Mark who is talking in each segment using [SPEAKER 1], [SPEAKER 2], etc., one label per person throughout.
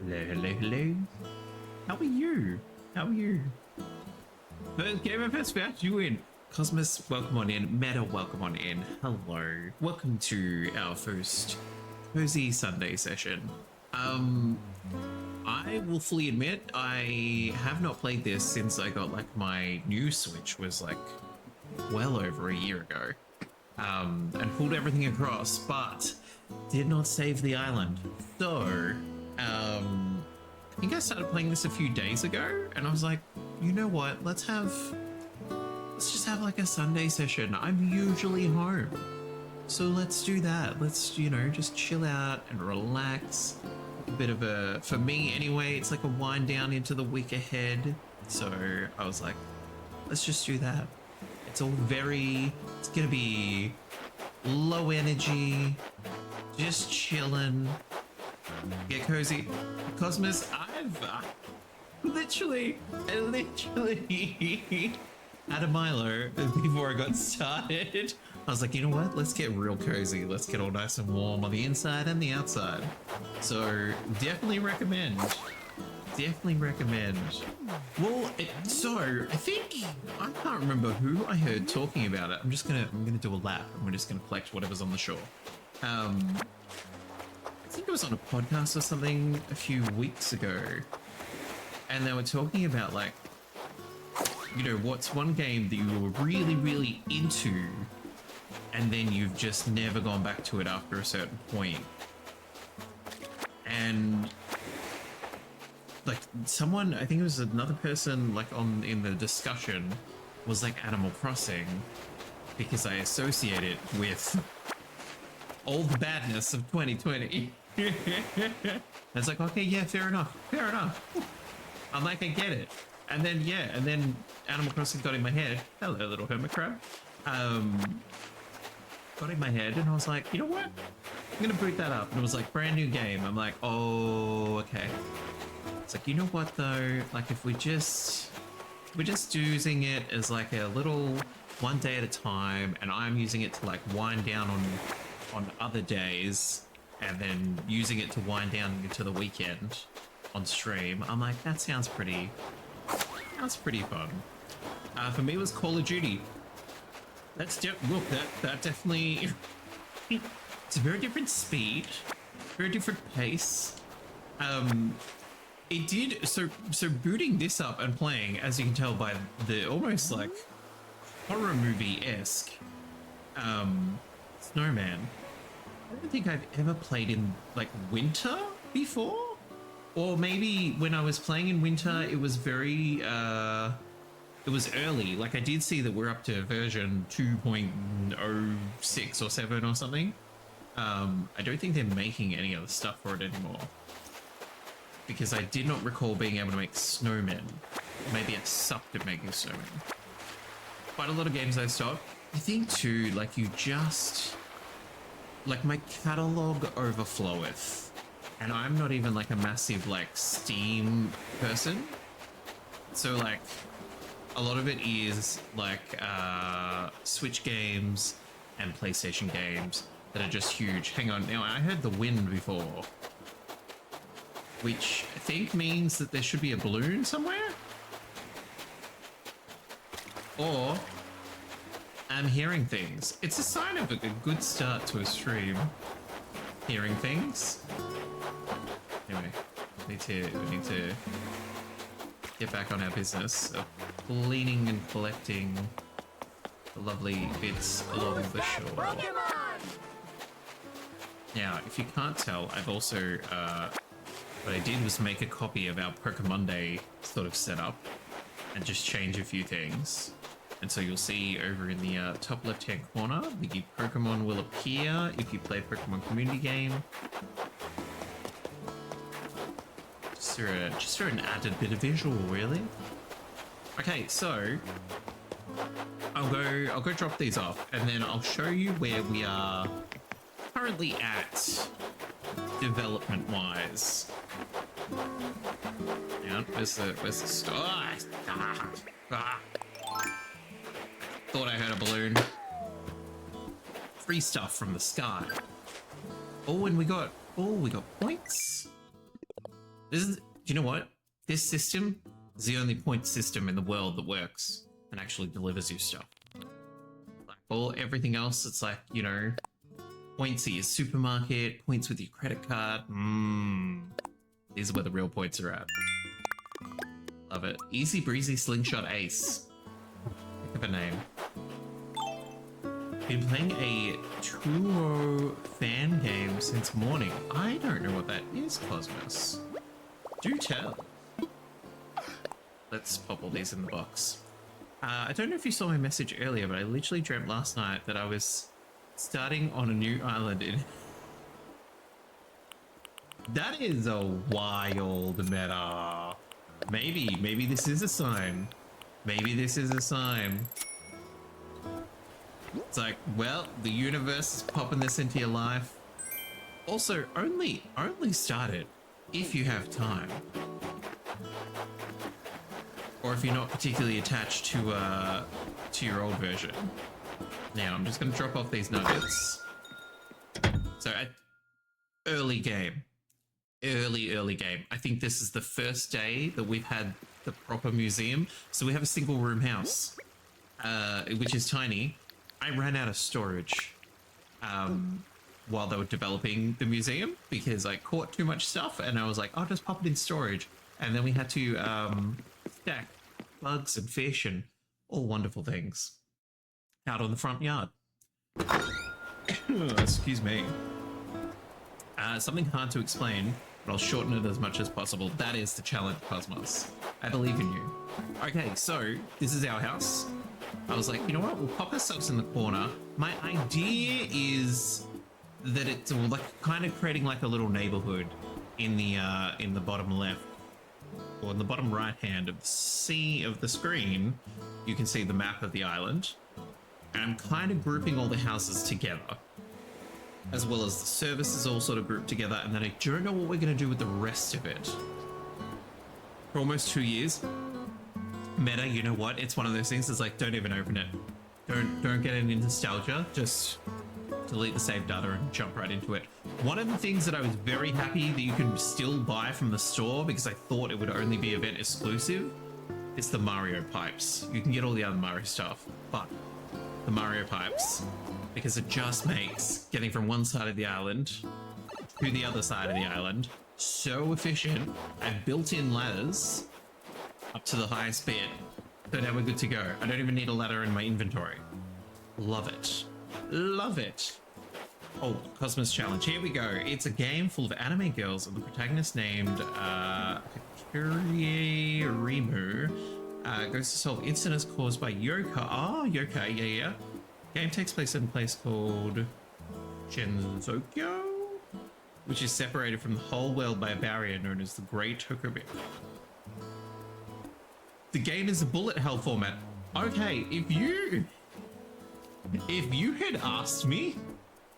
[SPEAKER 1] Hello, hello, hello. How are you? How are you? First game of first match, you win. Cosmos, welcome on in. Meta, welcome on in. Hello. Welcome to our first Cozy Sunday session. I will fully admit I have not played this since I got like my new Switch was like well over a year ago. And pulled everything across, but did not save the island. So, I think I started playing this a few days ago, and I was like, you know what? Let's just have like a Sunday session. I'm usually home, so let's do that. Let's, you know, just chill out and relax. A bit of a, for me anyway, it's like a wind down into the week ahead. So I was like, let's just do that. It's all it's gonna be low energy, just chilling, get cozy. Cosmos, I've literally had a Milo before I got started. I was like, you know what? Let's get real cozy. Let's get all nice and warm on the inside and the outside. So definitely recommend. Definitely recommend. Well, so I think I can't remember who I heard talking about it. I'm gonna do a lap and we're just gonna collect whatever's on the shore. I think it was on a podcast or something a few weeks ago, and they were talking about like, you know, what's one game that you were really, really into, and then you've just never gone back to it after a certain point. And like someone, I think it was another person like in the discussion was like Animal Crossing, because I associate it with all the badness of 2020. It's like, okay, yeah, fair enough. I'm like, I get it. And then, yeah, and then Animal Crossing got in my head. Hello, little hermit crab. Got in my head, and I was like, you know what? I'm gonna boot that up. And it was like, brand new game. I'm like, oh, okay. It's like, you know what though? Like, if we're just using it as like a little one day at a time, and I'm using it to like wind down on other days, and then using it to wind down into the weekend on stream, I'm like, that sounds pretty fun. For me, it was Call of Duty. Look, that definitely it's a very different speed, very different pace. It did so booting this up and playing, as you can tell by the almost like horror movie-esque snowman. I don't think I've ever played in like winter before, or maybe when I was playing in winter, it was very it was early. Like I did see that we're up to version 2.06 or 7 or something. I don't think they're making any other stuff for it anymore, because I did not recall being able to make snowmen. Maybe I sucked at making snowmen. Quite a lot of games I stopped. I think too, like you just, like my catalog overfloweth, and I'm not even like a massive like Steam person. So like a lot of it is like Switch games and PlayStation games that are just huge. Hang on, now I heard the wind before, which I think means that there should be a balloon somewhere. Or I'm hearing things. It's a sign of a good start to a stream. Hearing things. Anyway, we need to get back on our business of cleaning and collecting the lovely bits along the shore. Now, if you can't tell, I've also what I did was make a copy of our Pokemonday sort of setup and just change a few things. And so you'll see over in the top left-hand corner, the Pokemon will appear if you play Pokemon community game. Just for an added bit of visual, really. Okay, so I'll go drop these off, and then I'll show you where we are currently at development-wise. Yeah, where's the store? Thought I heard a balloon. Free stuff from the sky. Oh, and we got points. Do you know what? This system is the only point system in the world that works and actually delivers you stuff. Like everything else, it's like, you know, points at your supermarket, points with your credit card. These are where the real points are at. Love it. Easy breezy slingshot ace. Think of a name. Been playing a 2-0 fan game since morning. I don't know what that is, Cosmos. Do tell. Let's pop all these in the box. I don't know if you saw my message earlier, but I literally dreamt last night that I was starting on a new island in... That is a wild meta. Maybe this is a sign. Maybe this is a sign. It's like, well, the universe is popping this into your life. Also, only start it if you have time. Or if you're not particularly attached to your old version. Now, I'm just going to drop off these nuggets. So, early game. Early game. I think this is the first day that we've had the proper museum. So we have a single room house, which is tiny. I ran out of storage while they were developing the museum because I caught too much stuff and I was like, I'll just pop it in storage. And then we had to stack bugs and fish and all wonderful things out on the front yard. Excuse me. Something hard to explain, but I'll shorten it as much as possible. That is the challenge, Cosmos. I believe in you. Okay, so this is our house. I was like, you know what? We'll pop ourselves in the corner. My idea is that it's like kind of creating like a little neighborhood in the bottom left or in the bottom right hand of the screen. You can see the map of the island, and I'm kind of grouping all the houses together, as well as the services all sort of grouped together, and then I don't know what we're going to do with the rest of it. For almost 2 years, meta, you know what? It's one of those things that's like, don't even open it. Don't get any nostalgia. Just delete the save data and jump right into it. One of the things that I was very happy that you can still buy from the store, because I thought it would only be event exclusive, is the Mario pipes. You can get all the other Mario stuff, but the Mario pipes, because it just makes getting from one side of the island to the other side of the island so efficient, and built-in ladders up to the highest bit, so now we're good to go. I don't even need a ladder in my inventory. Love it. Love it. Oh, Cosmos Challenge. Here we go. It's a game full of anime girls and the protagonist named Kurie Rimu goes to solve incidents caused by Yoka. Oh, Yoka, yeah. Game takes place in a place called Genzokyo, which is separated from the whole world by a barrier known as the Great Hokubi. The game is a bullet hell format. Okay, if you had asked me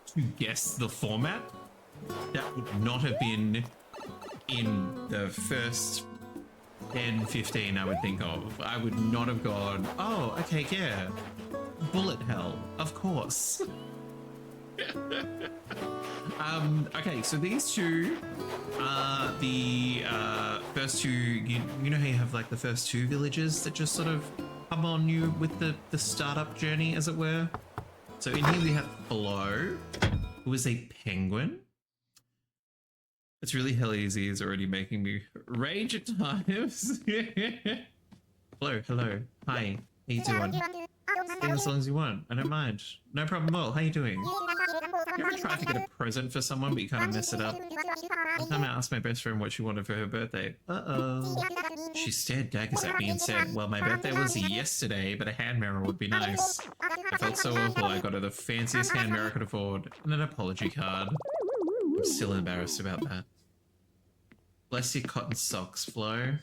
[SPEAKER 1] to guess the format, that would not have been in the first 10, 15 I would think of. I would not have gone, oh, okay, yeah. Bullet hell, of course. Okay, so these two are the first two. You know how you have like the first two villages that just sort of come on you with the startup journey, as it were. So in here we have Flo, who is a penguin. It's really hell easy. It's already making me rage at times. Flo, hello, hi, how you doing? Stay as long as you want. I don't mind. No problem at all. How you doing? You ever tried to get a present for someone but you kind of mess it up? One time I asked my best friend what she wanted for her birthday. Uh-oh. She stared daggers at me and said, well, my birthday was yesterday, but a hand mirror would be nice. I felt so awful. I got her the fanciest hand mirror I could afford and an apology card. I'm still embarrassed about that. Bless your cotton socks, Flo.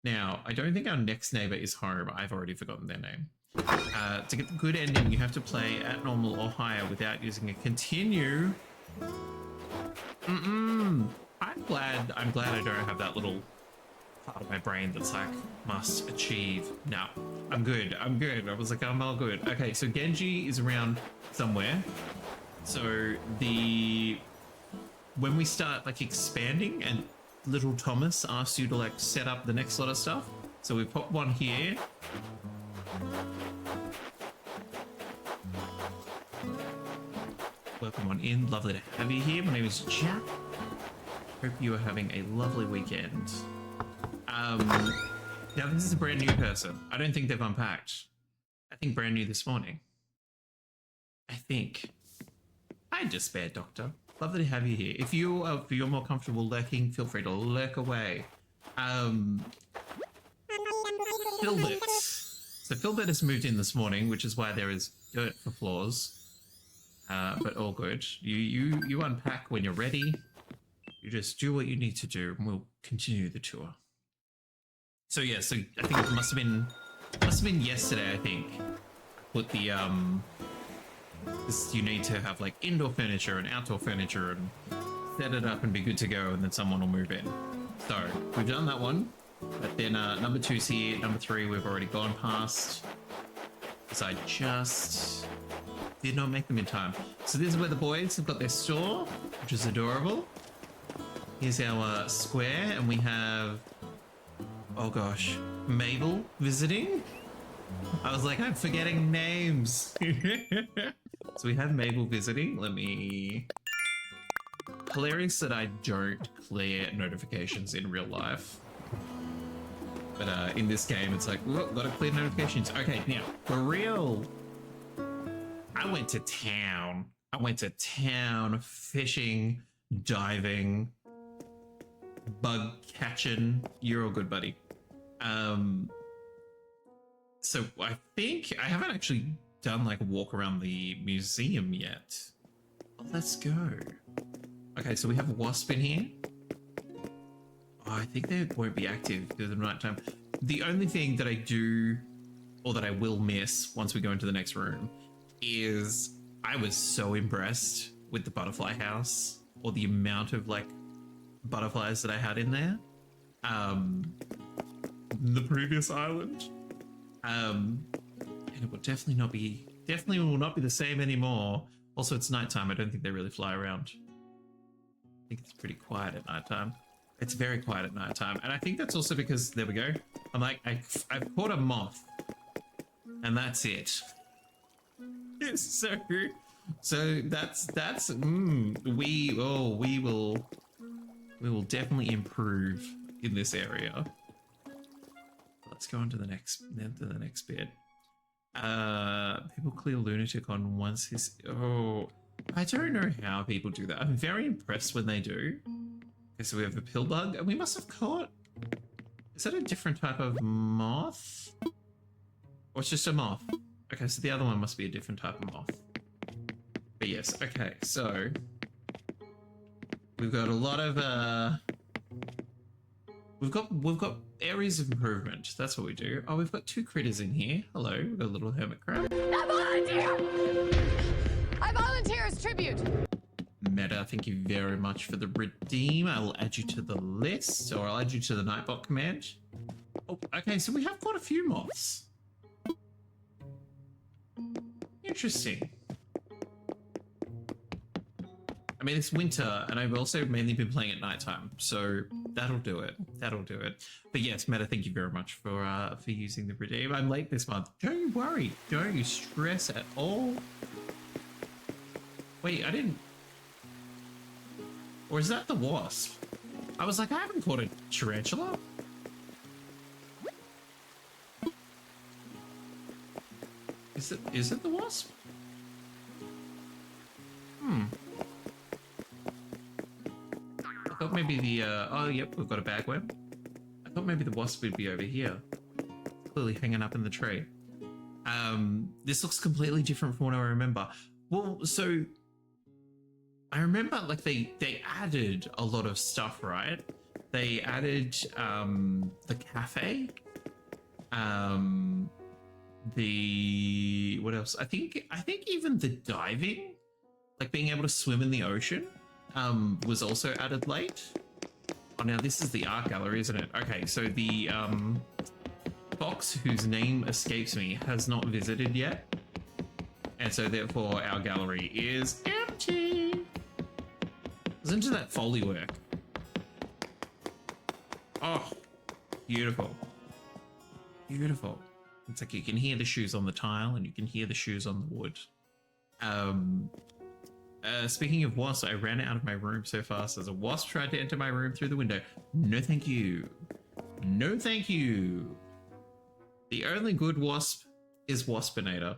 [SPEAKER 1] Now, I don't think our next neighbor is home. I've already forgotten their name. To get the good ending, you have to play at normal or higher without using a continue. I'm glad I don't have that little part of my brain that's like, must achieve. No, I'm good. I was like, I'm all good. Okay, so Genji is around somewhere. So the when we start like expanding and little Thomas asks you to like set up the next lot of stuff. So we put one here. Welcome on in. Lovely to have you here. My name is Jack. Hope you are having a lovely weekend. Now this is a brand new person. I don't think they've unpacked. I think brand new this morning. I think. Hi, Despair Doctor. Lovely to have you here. If you're more comfortable lurking, feel free to lurk away. Philbert. So Philbert has moved in this morning, which is why there is dirt for floors. But all good. You unpack when you're ready. You just do what you need to do, and we'll continue the tour. So yeah, so I think it must have been yesterday. I think put the you need to have like indoor furniture and outdoor furniture and set it up and be good to go, and then someone will move in. So we've done that one, but then number 2's here. Number 3 we've already gone past because I just did not make them in time. So this is where the boys have got their store, which is adorable. Here's our square, and we have, oh gosh, Mabel visiting. I was like, I'm forgetting names. So we have Mabel visiting. Let me... Hilarious that I don't clear notifications in real life. But in this game, it's like, whoop, gotta clear notifications. Okay, now, for real. I went to town. Fishing, diving, bug catching. You're all good, buddy. So I think I haven't actually done like a walk around the museum yet. Oh, let's go. Okay, so we have a wasp in here. Oh, I think they won't be active because of night time. The only thing that I do, or that I will miss once we go into the next room, is I was so impressed with the butterfly house, or the amount of like butterflies that I had in there. The previous island. And it will definitely will not be the same anymore. Also, it's nighttime. I don't think they really fly around. I think it's pretty quiet at nighttime. It's very quiet at nighttime. And I think that's also because, there we go. I'm like, I've caught a moth. And that's it. So that's we will definitely improve in this area. Let's go on to the next bit. People clear lunatic on once his... Oh, I don't know how people do that. I'm very impressed when they do. Okay, so we have a pill bug, and we must have caught... Is that a different type of moth? Or it's just a moth? Okay, so the other one must be a different type of moth. But yes, okay, so... We've got a lot of, We've got areas of improvement. That's what we do. Oh, we've got 2 critters in here. Hello, we've got a little hermit crab.
[SPEAKER 2] I volunteer as tribute.
[SPEAKER 1] Meta, thank you very much for the redeem. I will add you to the list, or I'll add you to the Nightbot command. Oh, okay, so we have quite a few moths. Interesting. I mean, it's winter, and I've also mainly been playing at nighttime, so that'll do it. That'll do it. But yes, Meta, thank you very much for using the redeem. I'm late this month. Don't you worry. Don't you stress at all. Wait, I didn't... Or is that the wasp? I was like, I haven't caught a tarantula. Is it the wasp? I thought maybe the, oh, yep, we've got a bagworm. I thought maybe the wasp would be over here. Clearly hanging up in the tree. This looks completely different from what I remember. Well, so... I remember, like, they added a lot of stuff, right? They added, the cafe. What else? I think even the diving, like being able to swim in the ocean, was also added late. Oh, now this is the art gallery, isn't it? Okay, so the box whose name escapes me has not visited yet, and so therefore our gallery is empty. Listen to that Foley work. Oh, beautiful. Beautiful. It's like you can hear the shoes on the tile and you can hear the shoes on the wood. Speaking of wasps, I ran out of my room so fast as a wasp tried to enter my room through the window. No thank you. No thank you. The only good wasp is Waspinator.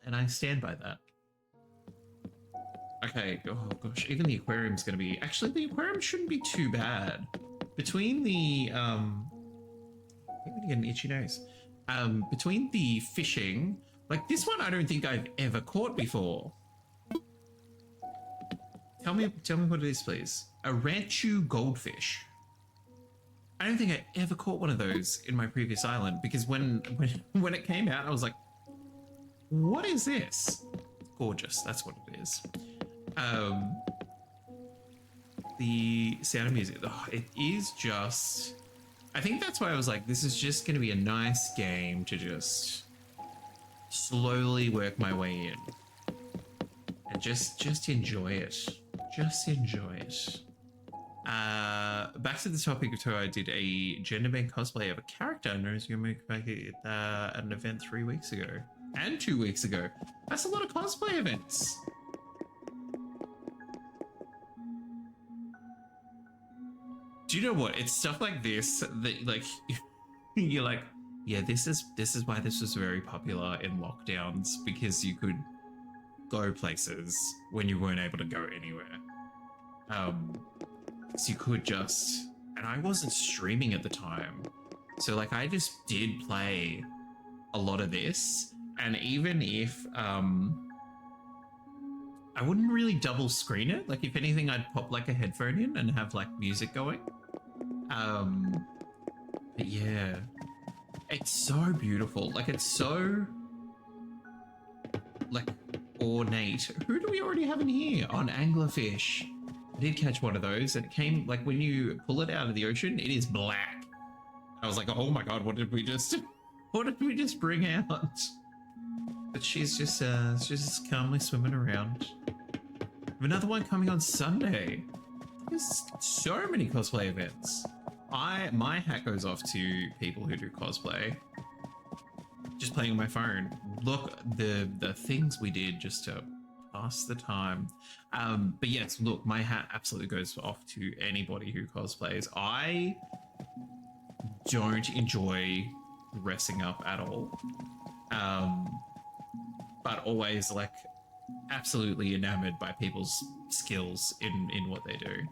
[SPEAKER 1] And I stand by that. Okay, oh gosh, even the aquarium's gonna be... Actually, the aquarium shouldn't be too bad. Between the... I'm gonna get an itchy nose. Between the fishing... Like, this one I don't think I've ever caught before. Tell me what it is, please. A Ranchu goldfish. I don't think I ever caught one of those in my previous island because when it came out, I was like, what is this? Gorgeous, that's what it is. The sound of music, oh, it is just... I think that's why I was like, this is just going to be a nice game to just slowly work my way in. And just enjoy it. Just enjoy it. Back to the topic of how I did a gender bend cosplay of a character known as Yomu at an event 3 weeks ago. And 2 weeks ago. That's a lot of cosplay events. Do you know what? It's stuff like this that like you're like, yeah, this is why this was very popular in lockdowns, because you could go places when you weren't able to go anywhere. So you could just, and I wasn't streaming at the time, so like I just did play a lot of this, and even if I wouldn't really double screen it, like if anything I'd pop like a headphone in and have like music going. But yeah, it's so beautiful, like it's so like ornate. Who do we already have in here? On anglerfish. I did catch one of those, and it came like when you pull it out of the ocean, it is black. I was like, oh my god, what did we just bring out? But she's just calmly swimming around. We have another one coming on Sunday. There's so many cosplay events. My hat goes off to people who do cosplay. Just playing on my phone. Look, the things we did just to pass the time. But yes, look, my hat absolutely goes off to anybody who cosplays. I don't enjoy dressing up at all. But always like absolutely enamored by people's skills in what they do.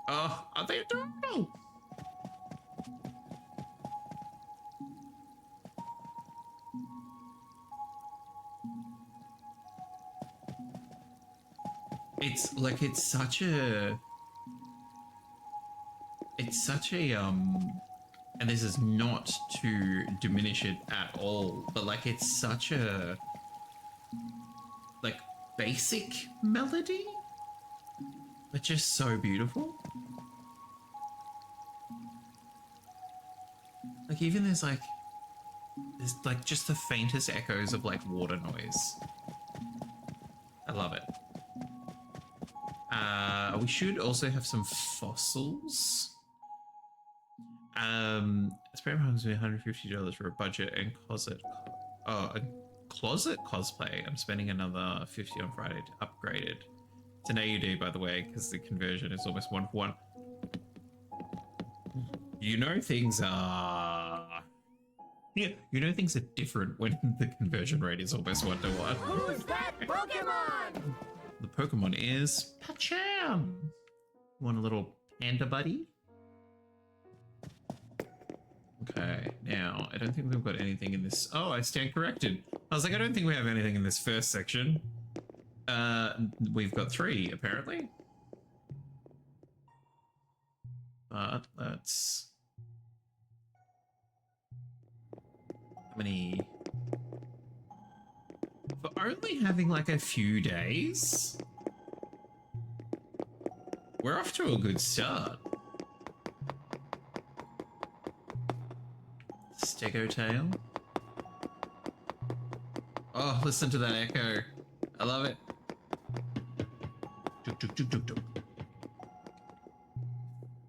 [SPEAKER 1] Oh, are they adorable? It's like it's such a and this is not to diminish it at all, but like it's such a like basic melody, but just so beautiful. Like even there's like just the faintest echoes of like water noise. I love it. We should also have some fossils. Spare homes be $150 for a budget and closet. Oh, a closet cosplay. I'm spending another $50 on Friday to upgrade it. It's an AUD, by the way, because the conversion is almost 1-for-1. You know things are... Yeah, you know things are different when the conversion rate is almost 1-to-1.
[SPEAKER 2] Who's that Pokemon?
[SPEAKER 1] The Pokemon is Pacham. Want a little panda buddy? Okay, now I don't think we've got anything in this. Oh, I stand corrected. I was like, I don't think we have anything in this first section. We've got 3 apparently. But let's. How many? For only having like a few days, we're off to a good start. Stego tail. Oh, listen to that echo. I love it.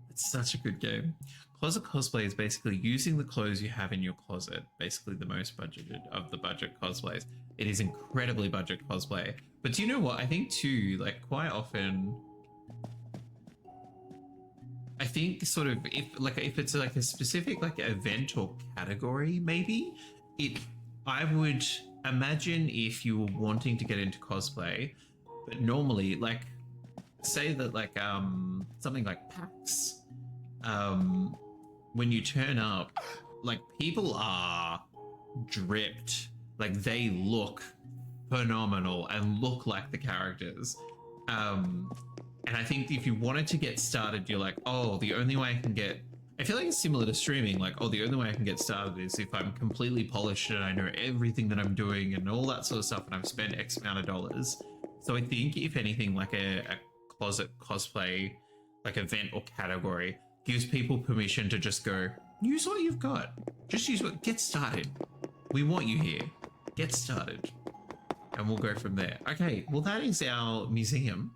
[SPEAKER 1] It's such a good game. Closet cosplay is basically using the clothes you have in your closet, basically the most budgeted of the budget cosplays. It is incredibly budget cosplay. But do you know what? I think too, like quite often, I think sort of if it's like a specific like event or category, maybe I would imagine if you were wanting to get into cosplay, but normally like say that like something like PAX, when you turn up, like people are dripped, like they look phenomenal and look like the characters. And I think if you wanted to get started, you're like, oh, the only way I can get, I feel like it's similar to streaming, like, oh, the only way I can get started is if I'm completely polished and I know everything that I'm doing and all that sort of stuff and I've spent X amount of dollars. So I think if anything, like a closet cosplay like event or category gives people permission to just go, use what you've got. Just use what, get started. We want you here. Get started. And we'll go from there. Okay, well that is our museum.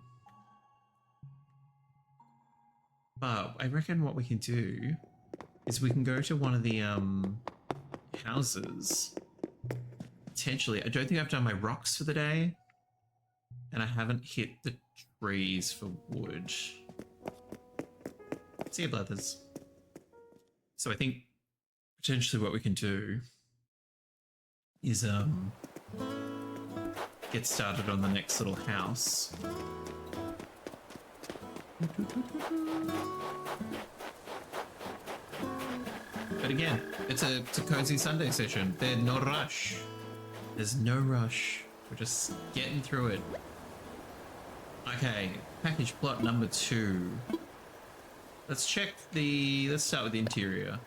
[SPEAKER 1] But I reckon what we can do is we can go to one of the houses. Potentially. I don't think I've done my rocks for the day. And I haven't hit the trees for wood. See you, brothers. So I think potentially what we can do is get started on the next little house. But again, it's a cozy Sunday session. There's no rush. There's no rush. We're just getting through it. Okay, package plot number 2. Let's start with the interior.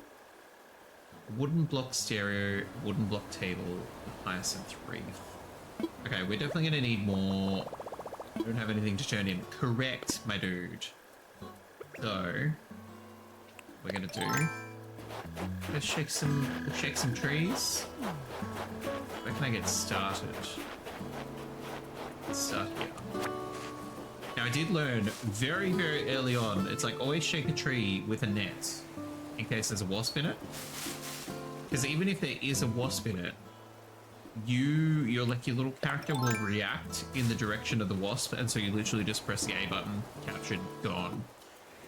[SPEAKER 1] Wooden block stereo, wooden block table, hyacinth wreath. Okay, we're definitely gonna need more. I don't have anything to turn in. Correct, my dude. So, we're gonna do. Let's shake some trees. Where can I get started? Let's start here. Now I did learn very, very early on, it's like always shake a tree with a net in case there's a wasp in it. Because even if there is a wasp in it, your little character will react in the direction of the wasp, and so you literally just press the A button, captured, gone.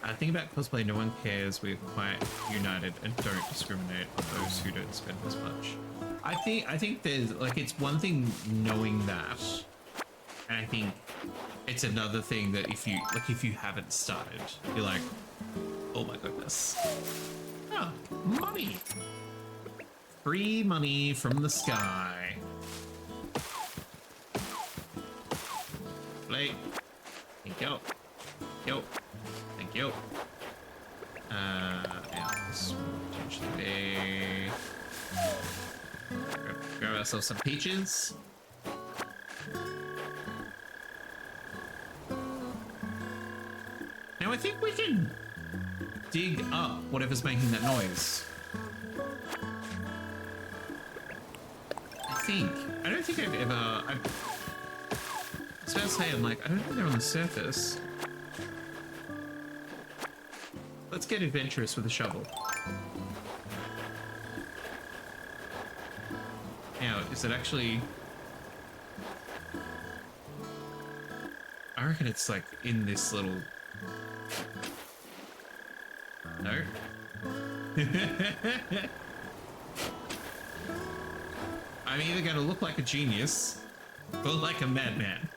[SPEAKER 1] I think about cosplay, no one cares, we're quite united and don't discriminate on those who don't spend as much. I think there's like, it's one thing knowing that, and I think it's another thing that if you haven't started, you're like, oh my goodness. Oh, money. Free money from the sky. Play. Thank you. Yo. Thank you. Yeah, this will potentially be. Grab ourselves some peaches. Now I think we can dig up whatever's making that noise. I don't think I've ever, I was about to say, I'm like, I don't think they're on the surface. Let's get adventurous with a shovel. Now, is it actually, I reckon it's like in this little, no? I'm either going to look like a genius or like a madman.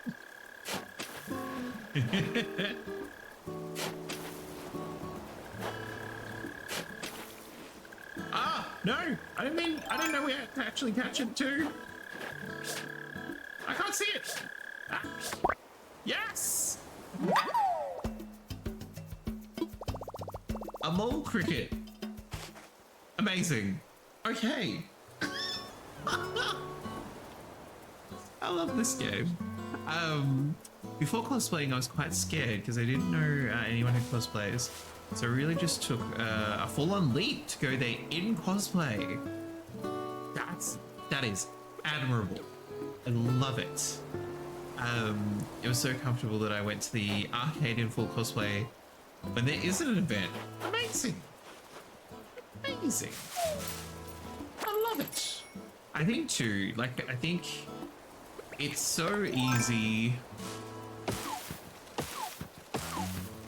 [SPEAKER 1] Ah, no! I didn't know we had to actually catch it too. I can't see it. Ah. Yes! A mole cricket. Amazing. Okay. I love this game. Before cosplaying, I was quite scared because I didn't know anyone who cosplays. So I really just took a full-on leap to go there in cosplay. That is admirable. I love it. It was so comfortable that I went to the arcade in full cosplay when there isn't an event. Amazing. Amazing. I love it. I think too, like, I think it's so easy.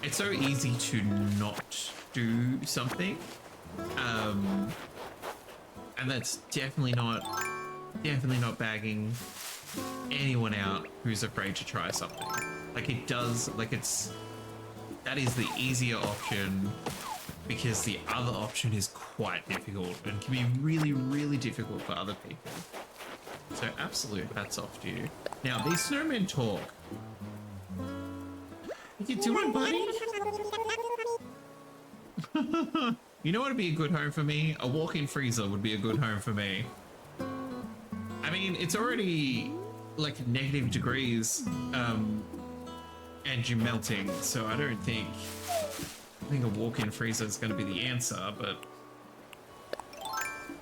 [SPEAKER 1] It's so easy to not do something. And that's definitely not bagging anyone out who's afraid to try something. Like it does, like that is the easier option because the other option is quite difficult and can be really, really difficult for other people. So absolute hats off to you. Now these snowmen talk. What you doing, buddy? You know what would be a good home for me? A walk-in freezer would be a good home for me. I mean, it's already like -degrees, and you're melting, so I think a walk-in freezer is going to be the answer, but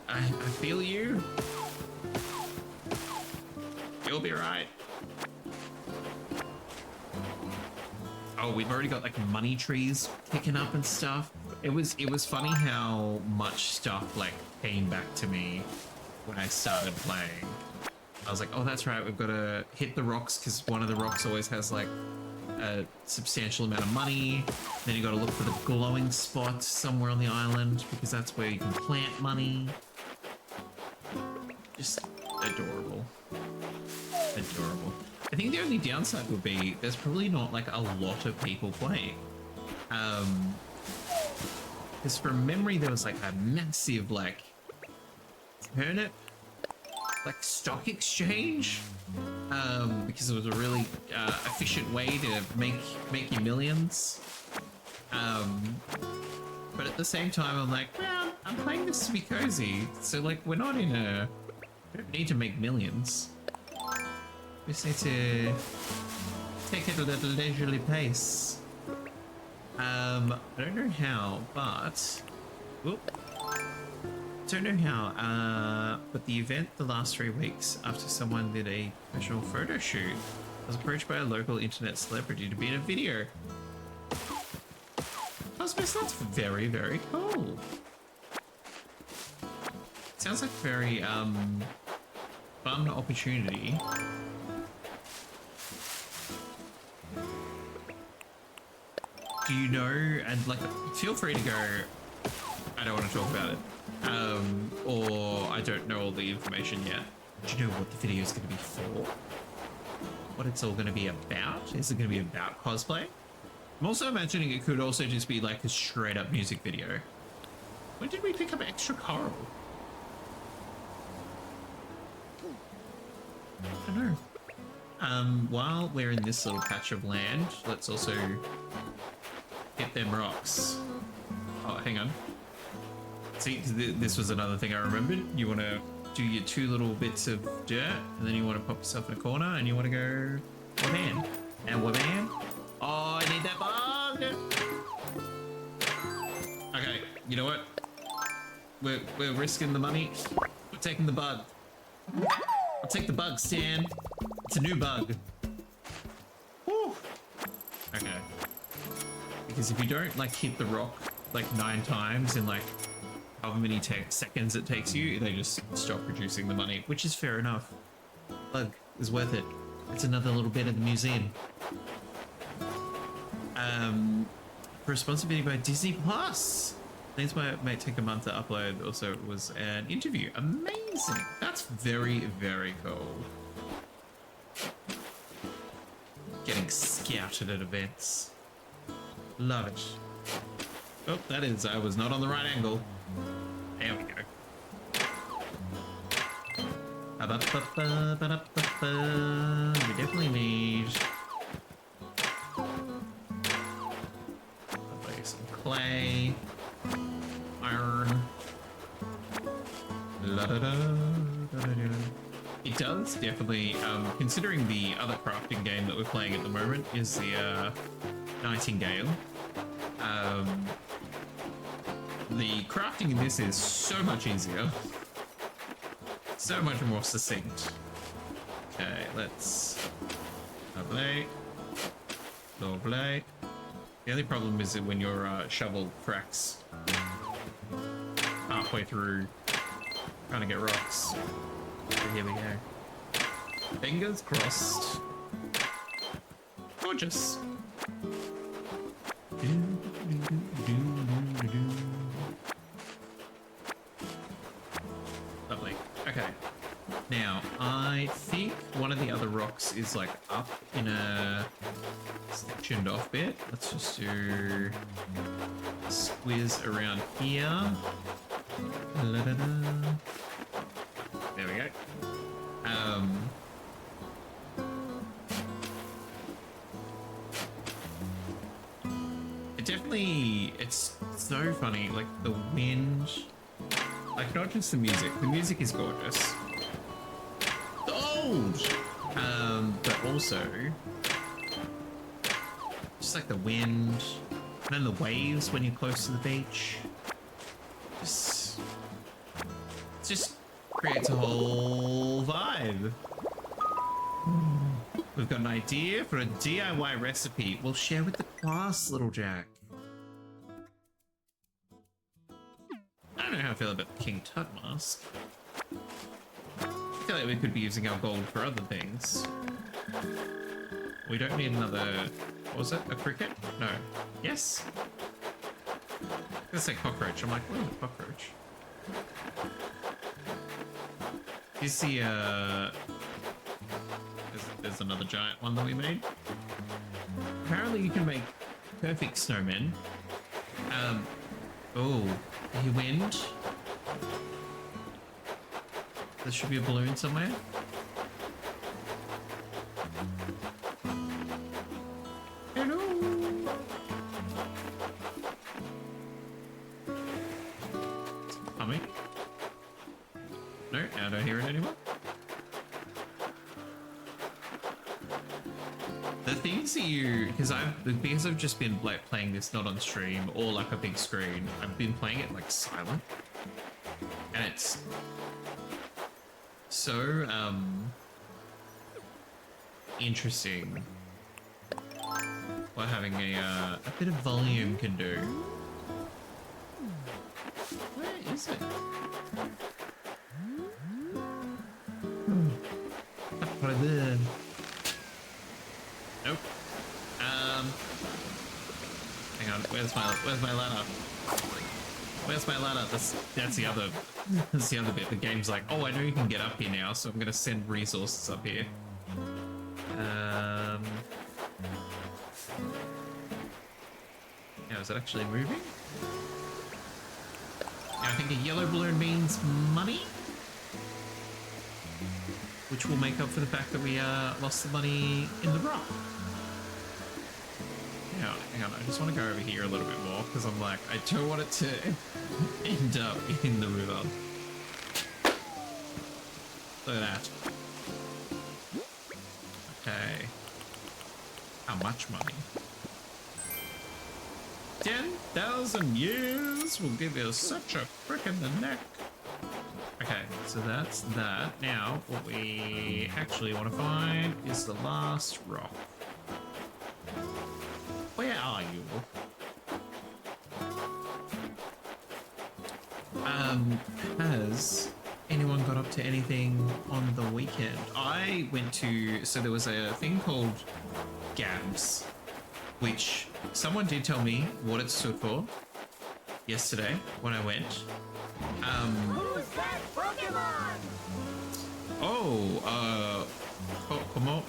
[SPEAKER 1] I feel you. You'll be right. Oh, we've already got like money trees kicking up and stuff. It was funny how much stuff like came back to me when I started playing. I was like, oh, that's right, we've got to hit the rocks because one of the rocks always has like a substantial amount of money. Then you got to look for the glowing spot somewhere on the island because that's where you can plant money. Just adorable. Adorable. I think the only downside would be there's probably not like a lot of people playing. Because from memory there was like a massive like turnip like stock exchange, because it was a really efficient way to make you millions. But at the same time I'm like, well, I'm playing this to be cozy, so like we don't need to make millions. We just need to take it at a leisurely pace. I don't know how, but but the event the last 3 weeks after someone did a professional photo shoot, I was approached by a local internet celebrity to be in a video. I suppose that's very, very cool. Sounds like a very fun opportunity. Do you know, and like, feel free to go, I don't want to talk about it, or I don't know all the information yet. Do you know what the video is going to be for? What it's all going to be about? Is it going to be about cosplay? I'm also imagining it could also just be like a straight up music video. When did we pick up extra coral? I don't know. While we're in this little patch of land, let's also hit them rocks. Oh, hang on. See, this was another thing I remembered. You want to do your 2 little bits of dirt, and then you want to pop yourself in a corner, and you want to go wabam. And wabam. Oh, I need that bug! Okay, you know what? We're risking the money. We're taking the bug. I'll take the bug, Stan. It's a new bug. Woo. Okay. Because if you don't like hit the rock like 9 times in like however many seconds it takes you, they just stop producing the money, which is fair enough. Bug is worth it. It's another little bit of the museum. For a sponsor video by Disney Plus. That's why it might take a month to upload. Also, it was an interview. Amazing. That's very, very cool. Getting scouted at events. Love it. Oh, that is, I was not on the right angle. There we go. We definitely need some clay, iron. It does definitely, considering the other crafting game that we're playing at the moment is the Nightingale. The crafting in this is so much easier. So much more succinct. Okay, let's Lovely. Lovely. The only problem is that when your shovel cracks halfway through trying to get rocks. So here we go. Fingers crossed. Gorgeous. Lovely. Okay. Now, I think one of the other rocks is like up in a sectioned off bit. Let's just do a squiz around here. La-da-da. There we go. It definitely, it's so funny, like the wind, like not just the music is gorgeous. Old! But also, just like the wind, and then the waves when you're close to the beach. Just creates a whole vibe. We've got an idea for a DIY recipe we'll share with the class, Little Jack. I don't know how I feel about the King Tut mask. I feel like we could be using our gold for other things. We don't need another... What was it? A cricket? No. Yes? I was gonna say cockroach. I'm like, what is a cockroach? You see, there's another giant one that we made. Apparently you can make perfect snowmen. Oh, you wind. There should be a balloon somewhere. Hello. Humming? No, I don't hear it anymore. The things that because I've just been like playing this not on stream or like a big screen. I've been playing it like silent, and it's so interesting what having a bit of volume can do. Where is it? Right there. Nope. Hang on. Where's my ladder? Where's my ladder? That's the other bit. The game's like, oh, I know you can get up here now, so I'm gonna send resources up here. Now, is it actually moving? Now, I think a yellow balloon means money, which will make up for the fact that we lost the money in the rock. Hang on, I just want to go over here a little bit more because I'm like, I don't want it to end up in the river. Look at that. Okay. How much money? 10,000 years will give you such a prick in the neck. Okay, so that's that. Now, what we actually want to find is the last rock. Where are you? Has anyone got up to anything on the weekend? I went to, so there was a thing called GABS, which someone did tell me what it stood for yesterday when I went.
[SPEAKER 2] Who's that Pokemon?
[SPEAKER 1] Oh, Komo?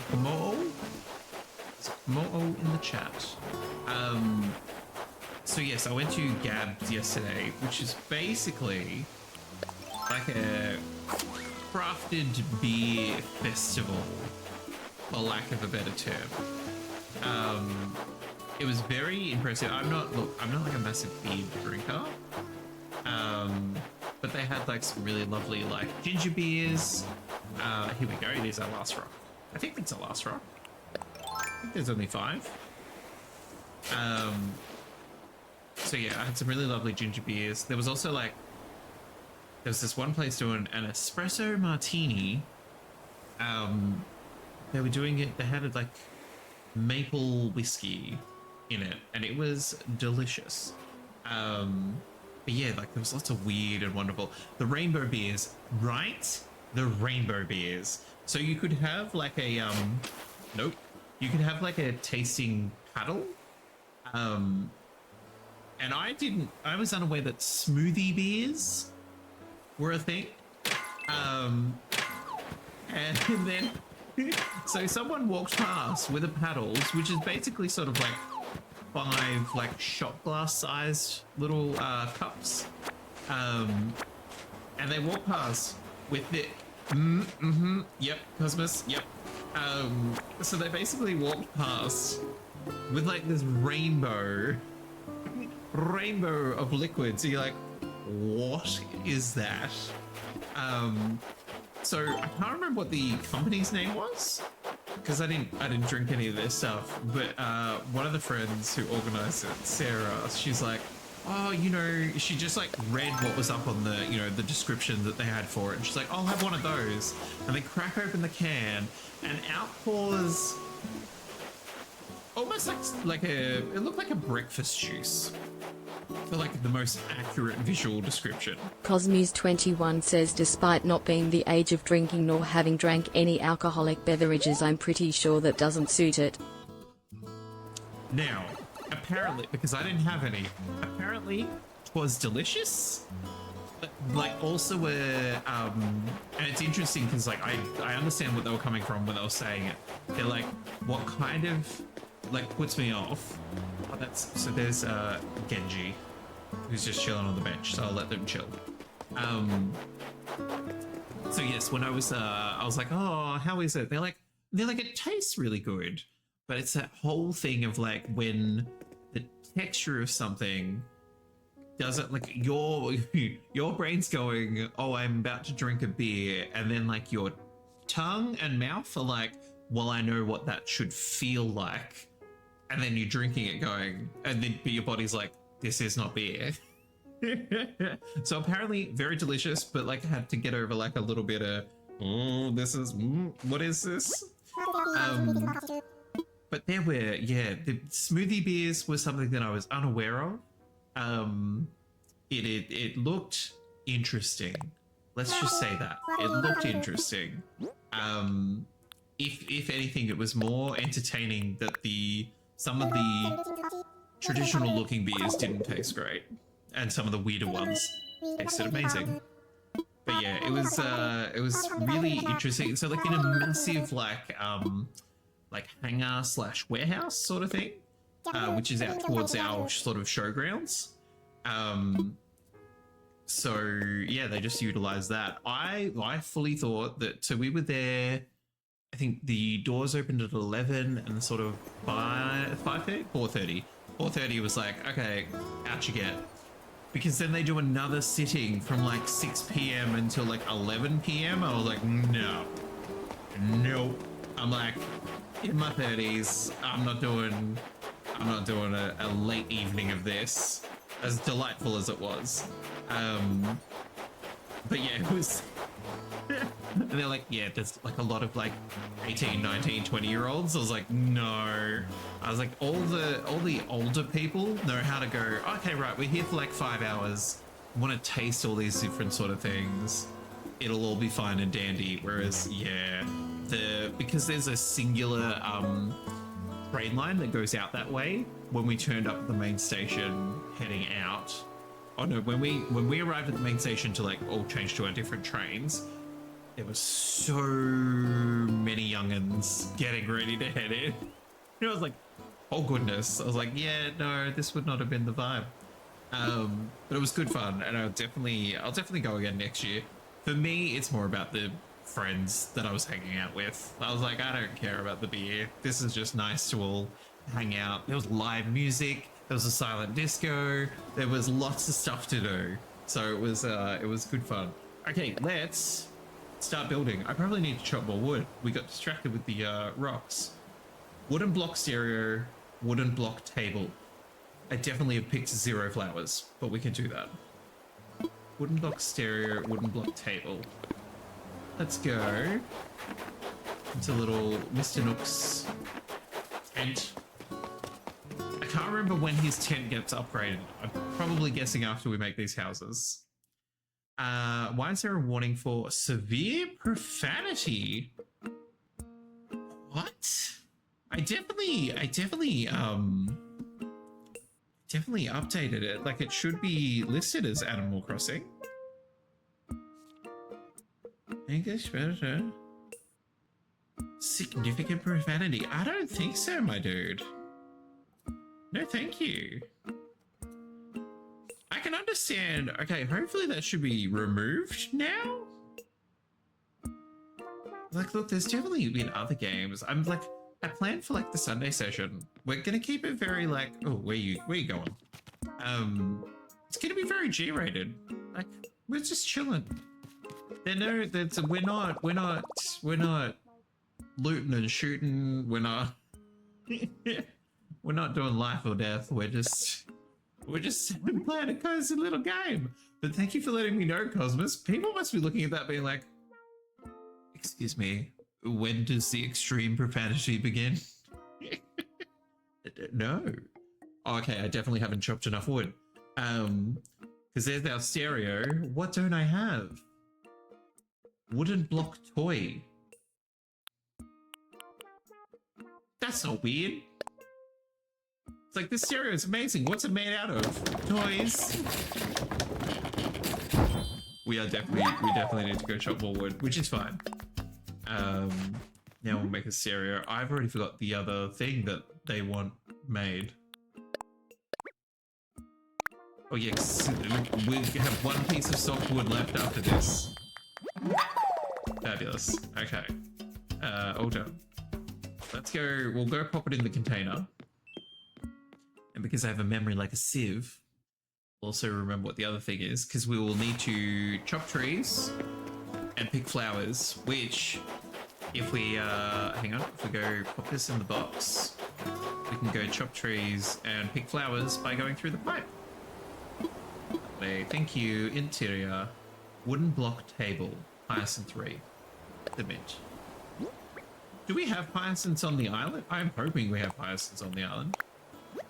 [SPEAKER 1] Is it Komo in the chat? So yes, I went to GABS yesterday, which is basically like a crafted beer festival, for lack of a better term. It was very impressive. I'm not like a massive beer drinker. But they had like some really lovely like ginger beers. Here we go. It is our last rock. I think it's our last rock. I think there's only 5. So yeah, I had some really lovely ginger beers. There was also like, there was this one place doing an espresso martini. They were doing it. They had it like maple whiskey in it, and it was delicious. But yeah, like there was lots of weird and wonderful. The rainbow beers, right? The rainbow beers. So you could have like a nope. You could have like a tasting paddle. And I was unaware that smoothie beers were a thing. And then so someone walked past with a paddles, which is basically sort of like 5 like shot glass sized little cups. And they walked past with the yep, Cosmos, yep. So they basically walked past with like this rainbow of liquids. So you're like, what is that? So I can't remember what the company's name was because I didn't drink any of their stuff. But one of the friends who organized it, Sarah, she's like, oh, you know, she just like read what was up on the, you know, the description that they had for it, and she's like, I'll have one of those. And they crack open the can, and out pours almost like it looked like a breakfast juice. For like the most accurate visual description.
[SPEAKER 3] Cosmos21 says, despite not being the age of drinking nor having drank any alcoholic beverages, I'm pretty sure that doesn't suit it.
[SPEAKER 1] Now, apparently, because I didn't have any, apparently it was delicious. But like also and it's interesting because like I understand what they were coming from when they were saying it. They're like, what kind of like puts me off. Oh, so there's Genji, who's just chilling on the bench, so I'll let them chill. So yes, when I was like, oh, how is it? They're like, it tastes really good, but it's that whole thing of like when the texture of something doesn't, like, your brain's going, oh, I'm about to drink a beer, and then like your tongue and mouth are like, well, I know what that should feel like. And then you're drinking it going, and then your body's like, this is not beer. So apparently very delicious, but like I had to get over like a little bit of, oh, this is, what is this? But there were, yeah, the smoothie beers was something that I was unaware of. It looked interesting. Let's just say that. It looked interesting. If anything, it was more entertaining that some of the traditional looking beers didn't taste great, and some of the weirder ones tasted amazing. But yeah, it was really interesting. So like in a massive like hangar / warehouse sort of thing, which is out towards our sort of showgrounds. So yeah, they just utilized that. I fully thought that, so we were there, I think the doors opened at 11 and sort of by 5:30, 4:30. 4:30 was like, okay, out you get. Because then they do another sitting from like 6 p.m. until like 11 p.m. I was like, no, nope. I'm like, in my 30s, I'm not doing a late evening of this, as delightful as it was. But yeah, it was. And they're like, yeah, there's like a lot of like 18, 19, 20-year-olds. I was like, no. I was like, all the older people know how to go, okay, right, we're here for like 5 hours. Want to taste all these different sort of things. It'll all be fine and dandy. Whereas, yeah, because there's a singular train line that goes out that way. When we turned up at the main station heading out, oh no, when we arrived at the main station to like all change to our different trains, there were so many youngins getting ready to head in. And I was like, oh goodness. I was like, yeah, no, this would not have been the vibe. But it was good fun, and I'll definitely go again next year. For me, it's more about the friends that I was hanging out with. I was like, I don't care about the beer. This is just nice to all hang out. There was live music. There was a silent disco. There was lots of stuff to do. So it was good fun. Okay, let's start building. I probably need to chop more wood. We got distracted with the rocks. Wooden block stereo, wooden block table. I definitely have picked 0 flowers, but we can do that. Wooden block stereo, wooden block table. Let's go. It's a little Mr. Nook's tent. I can't remember when his tent gets upgraded. I'm probably guessing after we make these houses. Why is there a warning for severe profanity? What? I definitely updated it. Like, it should be listed as Animal Crossing. English better. Significant profanity. I don't think so, my dude. No, thank you. I can understand. Okay, hopefully that should be removed now. Like, look, there's definitely been other games. I'm like, I planned for like the Sunday session. We're gonna keep it very like, oh, where you going? It's gonna be very G-rated. Like, we're just chilling. We're not looting and shooting. We're not we're not doing life or death. We're just playing a cozy little game. But thank you for letting me know, Cosmos. People must be looking at that being like, excuse me, when does the extreme profanity begin? No. Oh, okay, I definitely haven't chopped enough wood. Because there's our stereo. What don't I have? Wooden block toy. That's not weird. It's like, this stereo is amazing. What's it made out of? Toys. We definitely need to go chop more wood, which is fine. Now we'll make a stereo. I've already forgot the other thing that they want made. Oh yes, we have one piece of softwood left after this. Fabulous. Okay. All done. Let's go. We'll go pop it in the container. And because I have a memory like a sieve, I'll also remember what the other thing is, because we will need to chop trees and pick flowers, which if we, hang on, if we go pop this in the box, we can go chop trees and pick flowers by going through the pipe. Thank you. Interior. Wooden block table. Hyacinth 3. Submit. Do we have hyacinths on the island? I'm hoping we have hyacinths on the island.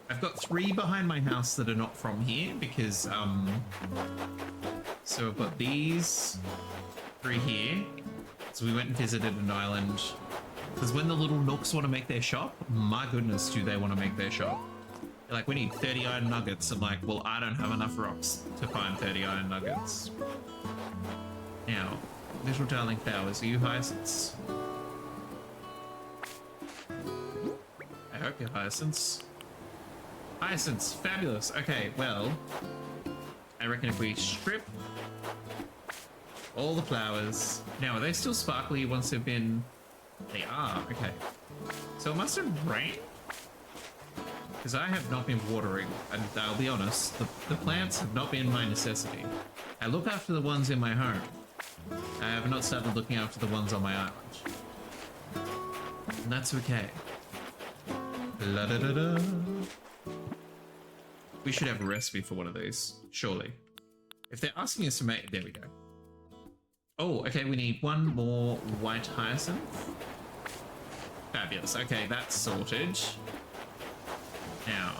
[SPEAKER 1] I've got 3 behind my house that are not from here because, so I've got these 3 here. So we went and visited an island. Because when the little nooks want to make their shop, my goodness, do they want to make their shop. They're like, we need 30 iron nuggets. I'm like, well, I don't have enough rocks to find 30 iron nuggets. Now, little darling flowers, are you hyacinths? I hope you're hyacinths. Hyacinths, fabulous. Okay, well, I reckon if we strip all the flowers. Now, are they still sparkly once they've been... They are, okay. So it must have rained? Because I have not been watering, and I'll be honest, the plants have not been my necessity. I look after the ones in my home. I have not started looking after the ones on my island. And that's okay. La da da da. We should have a recipe for one of these, surely. If they're asking us to make... There we go. Oh, okay, we need 1 more white hyacinth. Fabulous. Okay, that's sorted. Now,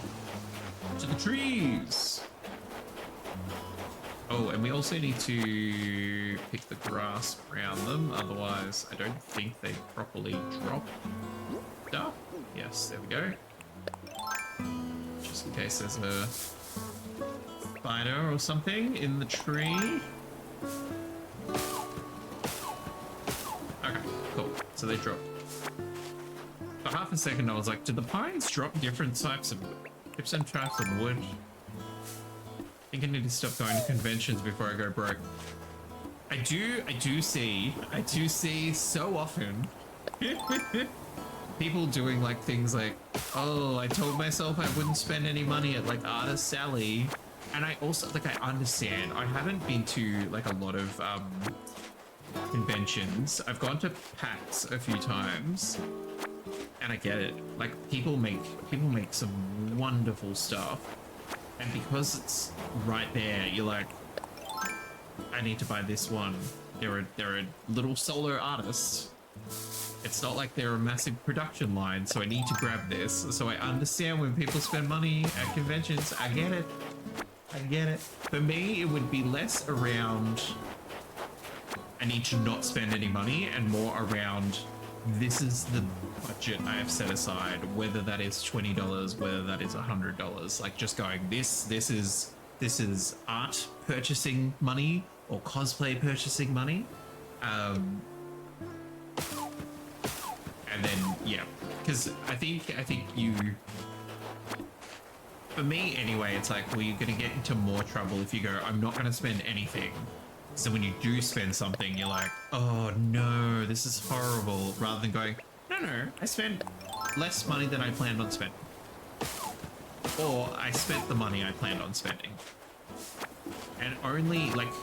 [SPEAKER 1] to the trees! Oh, and we also need to pick the grass around them, otherwise I don't think they properly drop stuff. Yes, there we go. Just in case there's a spider or something in the tree. Okay, cool. So they drop. For half a second I was like, did the pines drop different types of wood? I think I need to stop going to conventions before I go broke. I do see so often people doing like things like, oh, I told myself I wouldn't spend any money at like Artist Sally. And I also, like, I understand. I haven't been to like a lot of conventions. I've gone to PAX a few times. And I get it. Like, people make some wonderful stuff. And because it's right there, you're like, I need to buy this one. They're a little solo artist. It's not like they're a massive production line, so I need to grab this. So I understand when people spend money at conventions. I get it. I get it. For me, it would be less around I need to not spend any money and more around this is the budget I have set aside, whether that is $20, whether that is $100. Like just going, this is art purchasing money or cosplay purchasing money. And then yeah, because I think you, for me anyway, it's like, well, you're gonna get into more trouble if you go, I'm not gonna spend anything. So when you do spend something, you're like, oh no, this is horrible. Rather than going, no, I spent less money than I planned on spending. Or I spent the money I planned on spending. And only like,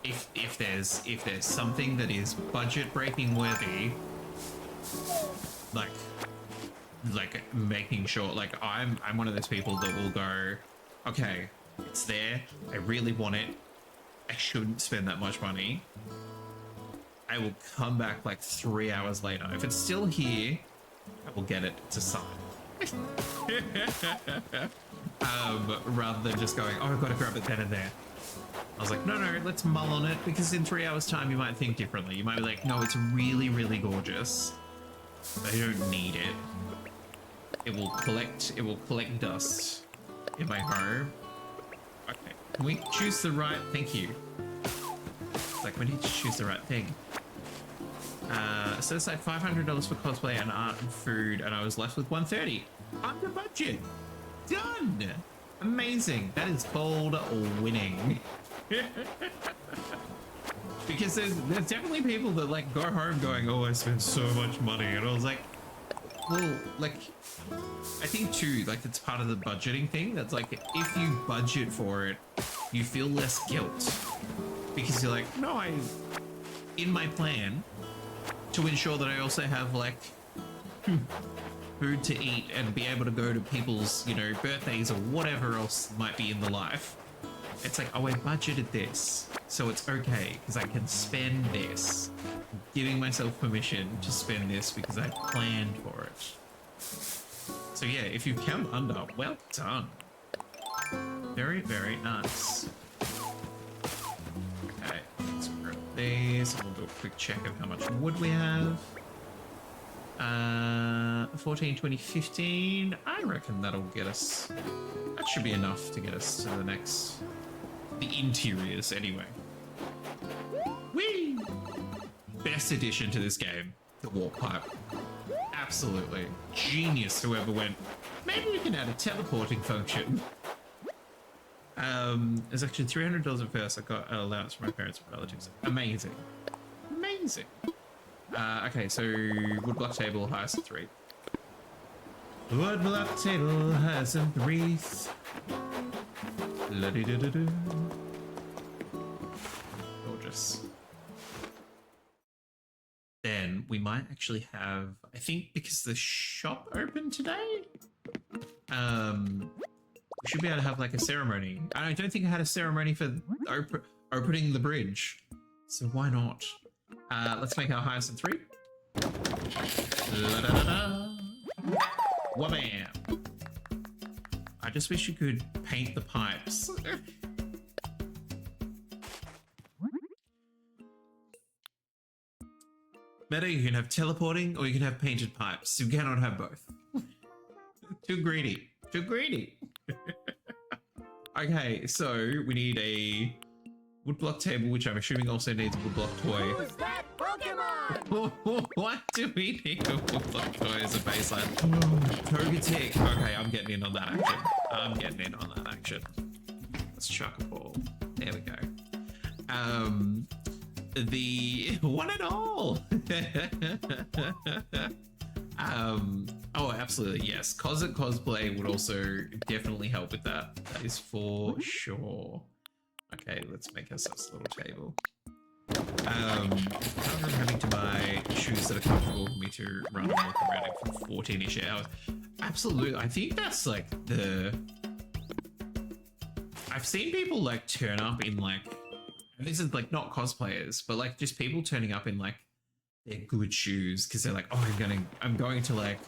[SPEAKER 1] if there's something that is budget breaking worthy, like making sure, like I'm one of those people that will go, okay, it's there, I really want it, I shouldn't spend that much money. I will come back like 3 hours later. If it's still here, I will get it to sign. Rather than just going, oh, I've got to grab it then and there. I was like, no, let's mull on it, because in 3 hours time you might think differently. You might be like, no, it's really, really gorgeous. I don't need it. It will collect dust in my home. Okay, can we choose the right, thank you. It's like we need to choose the right thing. Set aside $500 for cosplay and art and food, and I was left with $130. Under budget. Done. Amazing. That is called winning. Because there's definitely people that like go home going, oh, I spent so much money, and I was like, well, like, I think too, like it's part of the budgeting thing. That's like, if you budget for it, you feel less guilt because you're like, no, in my plan to ensure that I also have like food to eat and be able to go to people's, you know, birthdays or whatever else might be in the life. It's like, oh, I budgeted this, so it's okay because I can spend this. I'm giving myself permission to spend this because I planned for it. So yeah, if you come under, well done. Very, very nice. Okay, let's grab these. We'll do a quick check of how much wood we have. 14, 20, 15. I reckon that'll get us. That should be enough to get us to the next. The interiors, anyway. Whee! Best addition to this game, the warp pipe. Absolutely. Genius, whoever went, maybe we can add a teleporting function. There's actually $300 at first. I got an allowance from my parents and relatives. Amazing. Amazing. Okay, so woodblock table, highest of 3. Woodblock table, highest of 3. La-dee-da-da-da. Gorgeous. Then we might actually have, I think because the shop opened today, we should be able to have like a ceremony. I don't think I had a ceremony for opening the bridge, so why not? Let's make our highest in 3. La-da-da-da. Wha-bam. I just wish you could paint the pipes. Better, you can have teleporting or you can have painted pipes. You cannot have both. Too greedy. Too greedy. Okay, so we need a woodblock table, which I'm assuming also needs a woodblock toy.
[SPEAKER 2] Who's that Pokemon?
[SPEAKER 1] What do we need a woodblock toy as a baseline? Togetic. Okay, I'm getting in on that action. I'm getting in on that action. Let's chuck a ball. There we go. The one and all. Oh, absolutely, yes. Cosplay would also definitely help with that. That is for sure. Okay, let's make ourselves a little table. I'm having to buy shoes that are comfortable for me to run and walk around in for 14-ish hours. Absolutely, I think that's like the... I've seen people like turn up in like, and this is like not cosplayers, but like just people turning up in like they're good shoes because they're like, oh, I'm going to like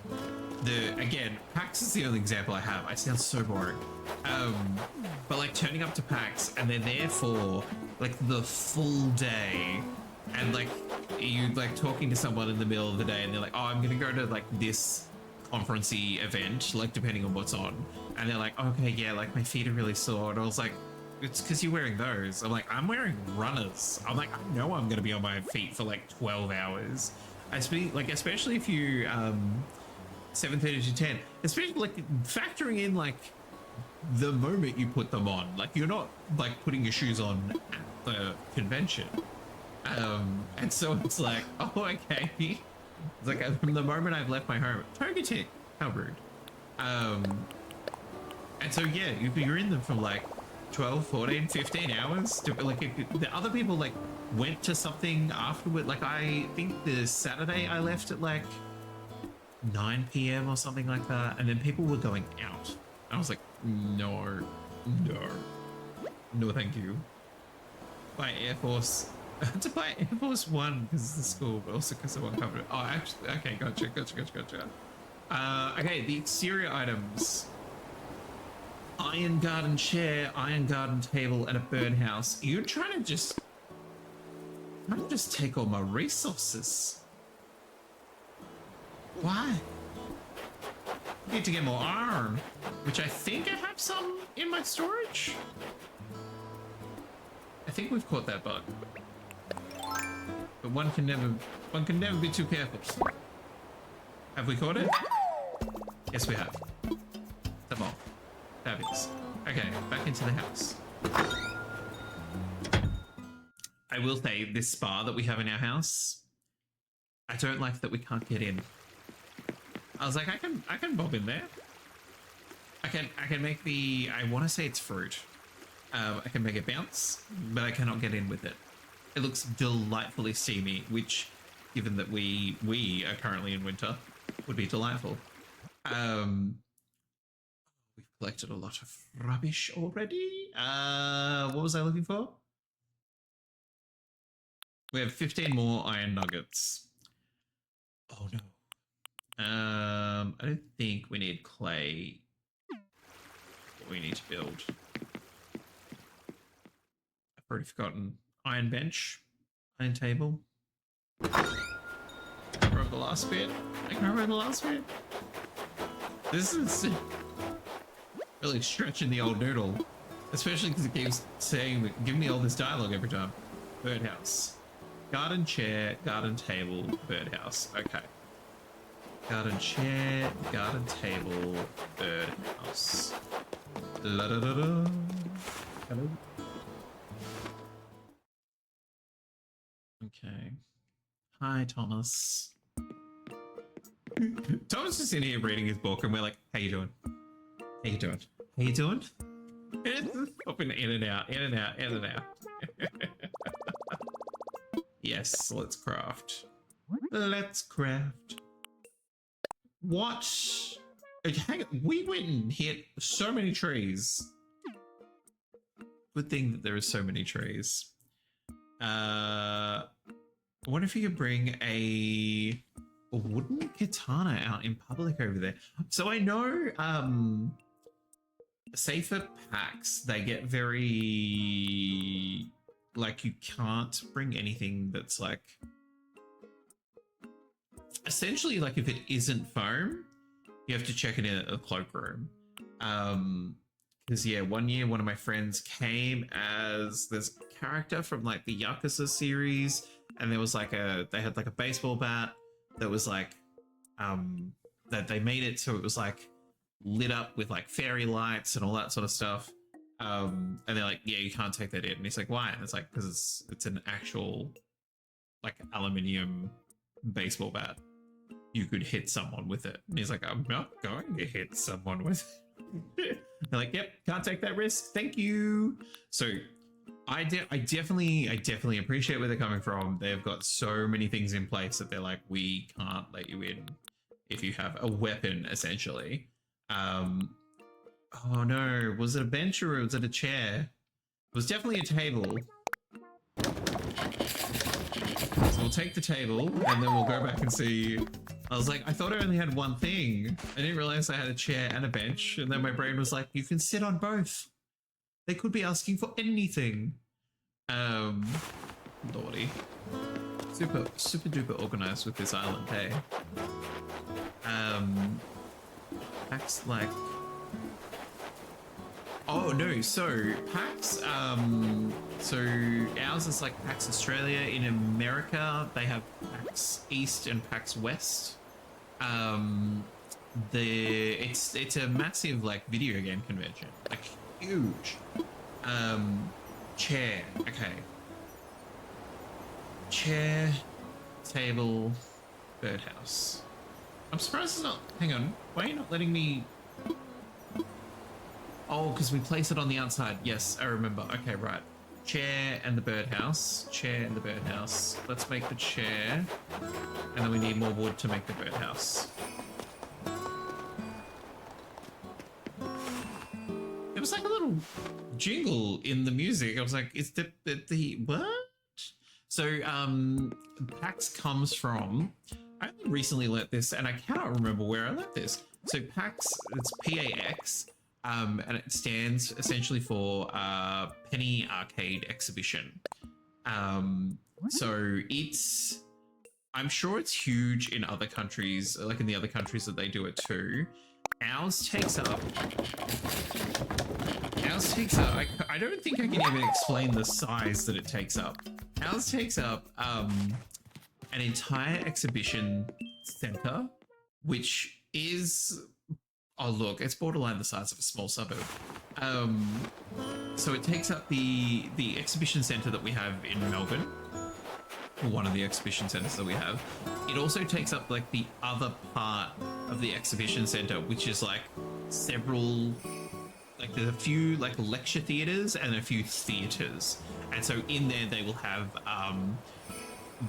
[SPEAKER 1] again, PAX is the only example I have. I sound so boring. But like turning up to PAX and they're there for like the full day, and like you like talking to someone in the middle of the day and they're like, oh, I'm gonna go to like this conferencey event, like depending on what's on, and they're like, okay, yeah, like my feet are really sore, and I was like, it's because you're wearing those. I'm like, I'm wearing runners. I'm like, I know I'm gonna be on my feet for like 12 hours. Especially if you 7:30 to 10, especially like factoring in like the moment you put them on, like you're not like putting your shoes on at the convention. And so it's like, oh, okay. It's like from the moment I've left my home, Toga tick, how rude. And so yeah, you're in them from like 12, 14, 15 hours. Like the other people like went to something afterward. Like I think the Saturday I left at like 9 p.m. or something like that, and then people were going out. I was like, no, thank you. Buy Air Force. To buy Air Force One because it's the school, but also because I want covered. Oh, actually, okay, gotcha. Okay, the exterior items: iron garden chair, iron garden table, and a birdhouse. You're trying to just take all my resources. Why? Need to get more iron, which I think I have some in my storage. I think we've caught that bug, but one can never be too careful. Have we caught it? Yes, we have. The ball. Fabulous. Okay, back into the house. I will say this spa that we have in our house, I don't like that we can't get in. I was like, I can bob in there. I can make the, I want to say it's fruit. I can make it bounce, but I cannot get in with it. It looks delightfully steamy, which, given that we are currently in winter, would be delightful. We've collected a lot of rubbish already. What was I looking for? We have 15 more iron nuggets. Oh no. I don't think we need clay. What we need to build. I've already forgotten. Iron bench, iron table. Remember the last bit? I can remember the last bit. This is really stretching the old noodle, especially because it keeps saying, give me all this dialogue every time. Birdhouse, garden chair, garden table, birdhouse. Okay. Garden chair, garden table, birdhouse. La da da da. Hello. Okay. Hi, Thomas. Thomas is in here reading his book, and we're like, "How you doing? How you doing? How you doing?" It's popping in and out, in and out, in and out. Yes, let's craft. Let's craft. What? Hang on, we went and hit so many trees. Good thing that there are so many trees. I wonder if you could bring a wooden katana out in public over there. So I know, safer packs, they get very, like, you can't bring anything that's like, essentially, like, if it isn't foam, you have to check it in at a cloakroom. Because yeah, one year one of my friends came as this character from like the Yakuza series, and there was like they had like a baseball bat that was like that they made it so it was like lit up with like fairy lights and all that sort of stuff. And they're like, yeah, you can't take that in. And he's like, why? And it's like, because it's an actual like aluminium baseball bat. You could hit someone with it. And he's like, I'm not going to hit someone with it. They're like, yep, can't take that risk. Thank you. So I definitely appreciate where they're coming from. They've got so many things in place that they're like, we can't let you in if you have a weapon, essentially. Oh no, was it a bench or was it a chair? It was definitely a table. So we'll take the table and then we'll go back and see. I was like, I thought I only had one thing. I didn't realize I had a chair and a bench. And then my brain was like, you can sit on both. They could be asking for anything. Lordy. Super duper organized with this island, hey? PAX like... Oh no, so PAX, so ours is like PAX Australia. In America, they have PAX East and PAX West. It's a massive like video game convention, like huge. Chair, okay. Chair, table, birdhouse. I'm surprised it's not. Hang on, why are you not letting me? Oh, because we place it on the outside. Yes, I remember. Okay, right. Chair and the birdhouse. Chair and the birdhouse. Let's make the chair. And then we need more wood to make the birdhouse. There was like a little jingle in the music. I was like, is the what? So, PAX comes from... I only recently learnt this, and I cannot remember where I learnt this. So PAX, it's PAX. And it stands essentially for Penny Arcade Exhibition. So it's, I'm sure it's huge in other countries, like in the other countries that they do it too. Ours takes up, I don't think I can even explain the size that it takes up. Ours takes up an entire exhibition center, which is... Oh look, it's borderline the size of a small suburb. So it takes up the exhibition centre that we have in Melbourne, or one of the exhibition centres that we have. It also takes up like the other part of the exhibition centre, which is like several, like there's a few like lecture theatres and a few theatres. And so in there they will have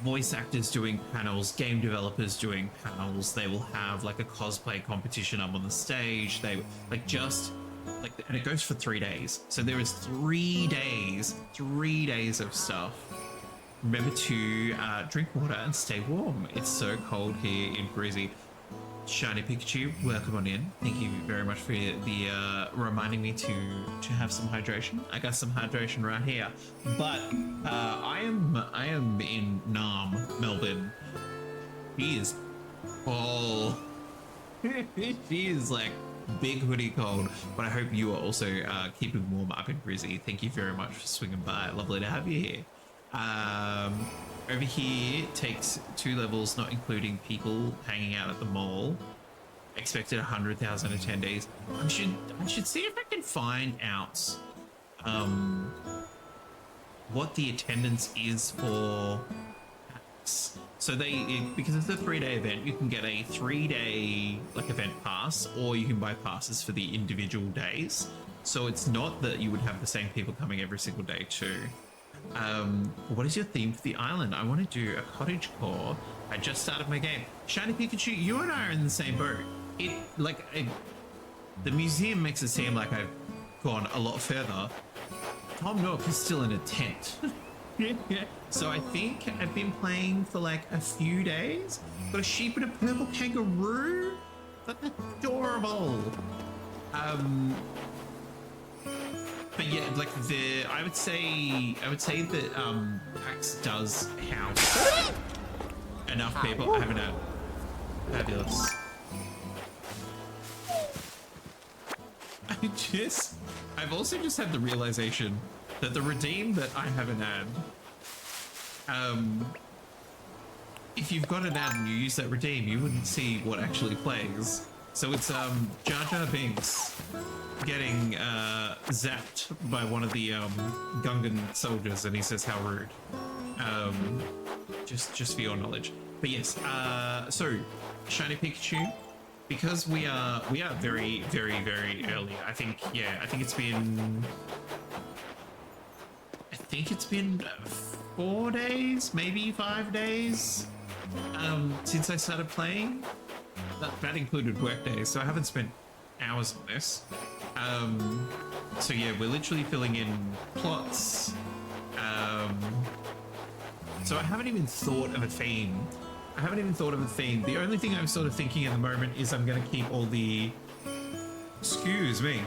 [SPEAKER 1] voice actors doing panels, game developers doing panels. They will have like a cosplay competition up on the stage. They like just like, and it goes for 3 days. So there is 3 days of stuff. Remember to drink water and stay warm. It's so cold here in Brizzy. Shiny Pikachu, welcome on in. Thank you very much for the reminding me to have some hydration. I got some hydration right here. But I am in Nam, Melbourne. She is cold. She is like big hoodie cold. But I hope you are also keeping warm up in Brizzy. Thank you very much for swinging by. Lovely to have you here. Over here takes 2 levels, not including people hanging out at the mall. Expected 100,000 attendees. I should see if I can find out what the attendance is for PAX. So because it's a 3-day event, you can get a 3-day like event pass, or you can buy passes for the individual days. So it's not that you would have the same people coming every single day too. What is your theme for the island? I want to do a cottage core. I just started my game. Shiny Pikachu, you and I are in the same boat. The museum makes it seem like I've gone a lot further. Tom Nook is still in a tent. So I think I've been playing for like a few days. Got a sheep and a purple kangaroo. That's adorable. But yeah, like I would say that PAX does house enough people. I haven't had fabulous. I've also just had the realization that the redeem that I haven't had, if you've got an ad and you use that redeem, you wouldn't see what actually plays. So it's Jar Jar Binks getting zapped by one of the Gungan soldiers, and he says how rude. Just for your knowledge. But yes, so Shiny Pikachu, because we are very, very, very early. I think it's been 4 days, maybe 5 days since I started playing. That included work days, so I haven't spent hours on this. So yeah, we're literally filling in plots. So I haven't even thought of a theme. The only thing I'm sort of thinking at the moment is I'm going to keep all the... Excuse me.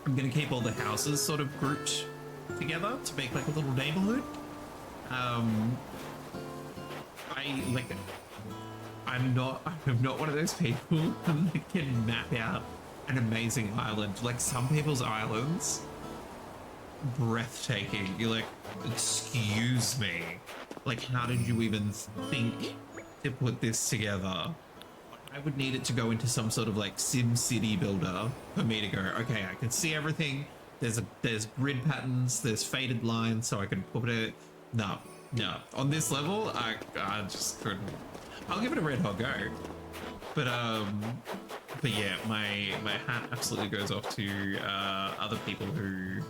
[SPEAKER 1] I'm going to keep all the houses sort of grouped together to make like a little neighborhood. I'm not one of those people that can map out an amazing island. Like some people's islands, breathtaking. You're like, excuse me. Like, how did you even think to put this together? I would need it to go into some sort of like Sim City builder for me to go, okay, I can see everything. There's grid patterns, there's faded lines, so I can put it. No. On this level, I just couldn't. I'll give it a red hot go. But yeah, my hat absolutely goes off to other people who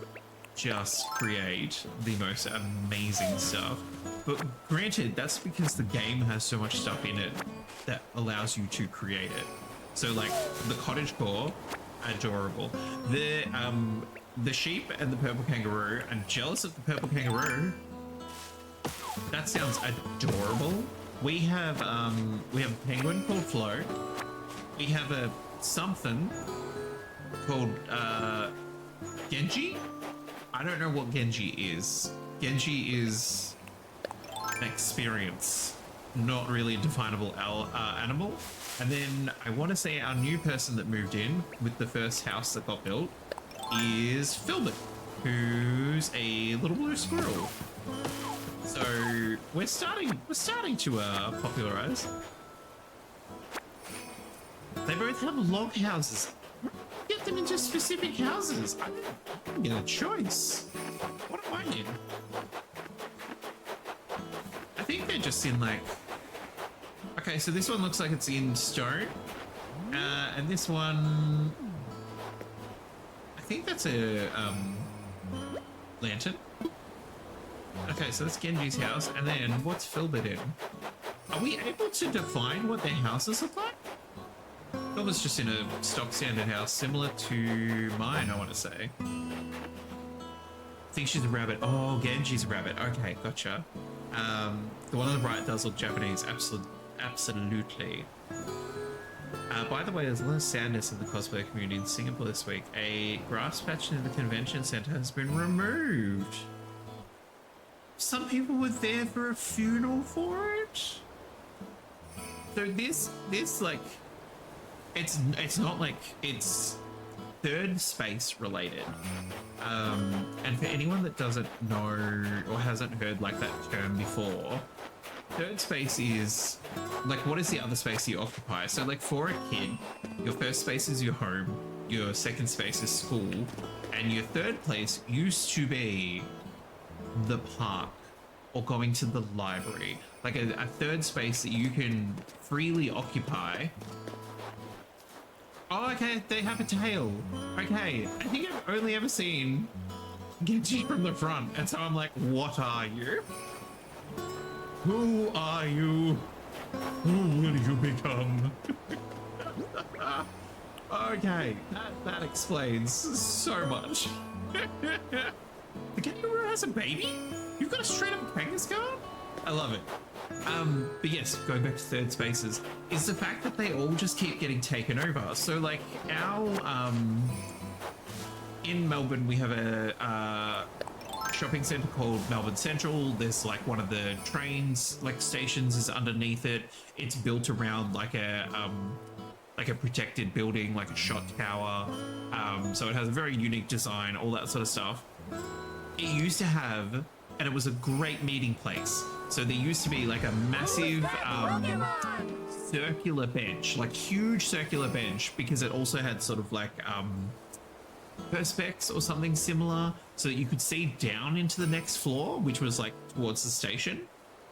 [SPEAKER 1] just create the most amazing stuff. But granted, that's because the game has so much stuff in it that allows you to create it. So like the cottagecore, adorable. The sheep and the purple kangaroo. I'm jealous of the purple kangaroo. That sounds adorable. We have a penguin called Flo. We have a something called Genji. I don't know what Genji is. Genji is an experience, not really a definable animal. And then I want to say our new person that moved in with the first house that got built is Philbert, who's a little blue squirrel. So we're starting to popularize. They both have log houses. Get them into specific houses. I didn't get a choice. What am I in? I think they're just in like... Okay, so this one looks like it's in stone. And this one... I think that's a lantern. Okay, so that's Genji's house. And then what's Philbert in? Are we able to define what their houses look like? Philbert's just in a stock standard house similar to mine, I want to say. I think she's a rabbit. Oh, Genji's a rabbit. Okay, gotcha. The one on the right does look Japanese. Absolutely. By the way, there's a lot of sadness in the cosplay community in Singapore this week. A grass patch in the convention center has been removed. Some people were there for a funeral for it. So this like, it's not like it's third space related. And for anyone that doesn't know or hasn't heard like that term before, third space is like, what is the other space you occupy? So like for a kid, your first space is your home, your second space is school, and your third place used to be the park or going to the library. Like a third space that you can freely occupy. Oh, okay, they have a tail. Okay, I think I've only ever seen Genji from the front, and so I'm like, what are you? Who are you? Who will you become? Okay, that explains so much. The kangaroo has a baby? You've got a straight up Kangaskhan? I love it. But yes, going back to third spaces, is the fact that they all just keep getting taken over. So like our, in Melbourne, we have a shopping centre called Melbourne Central. There's like one of the trains, like stations is underneath it. It's built around like a protected building, like a shot tower. So it has a very unique design, all that sort of stuff. It used to have, and it was a great meeting place. So there used to be like a massive circular bench, like huge circular bench, because it also had sort of like perspex or something similar, so that you could see down into the next floor, which was like towards the station.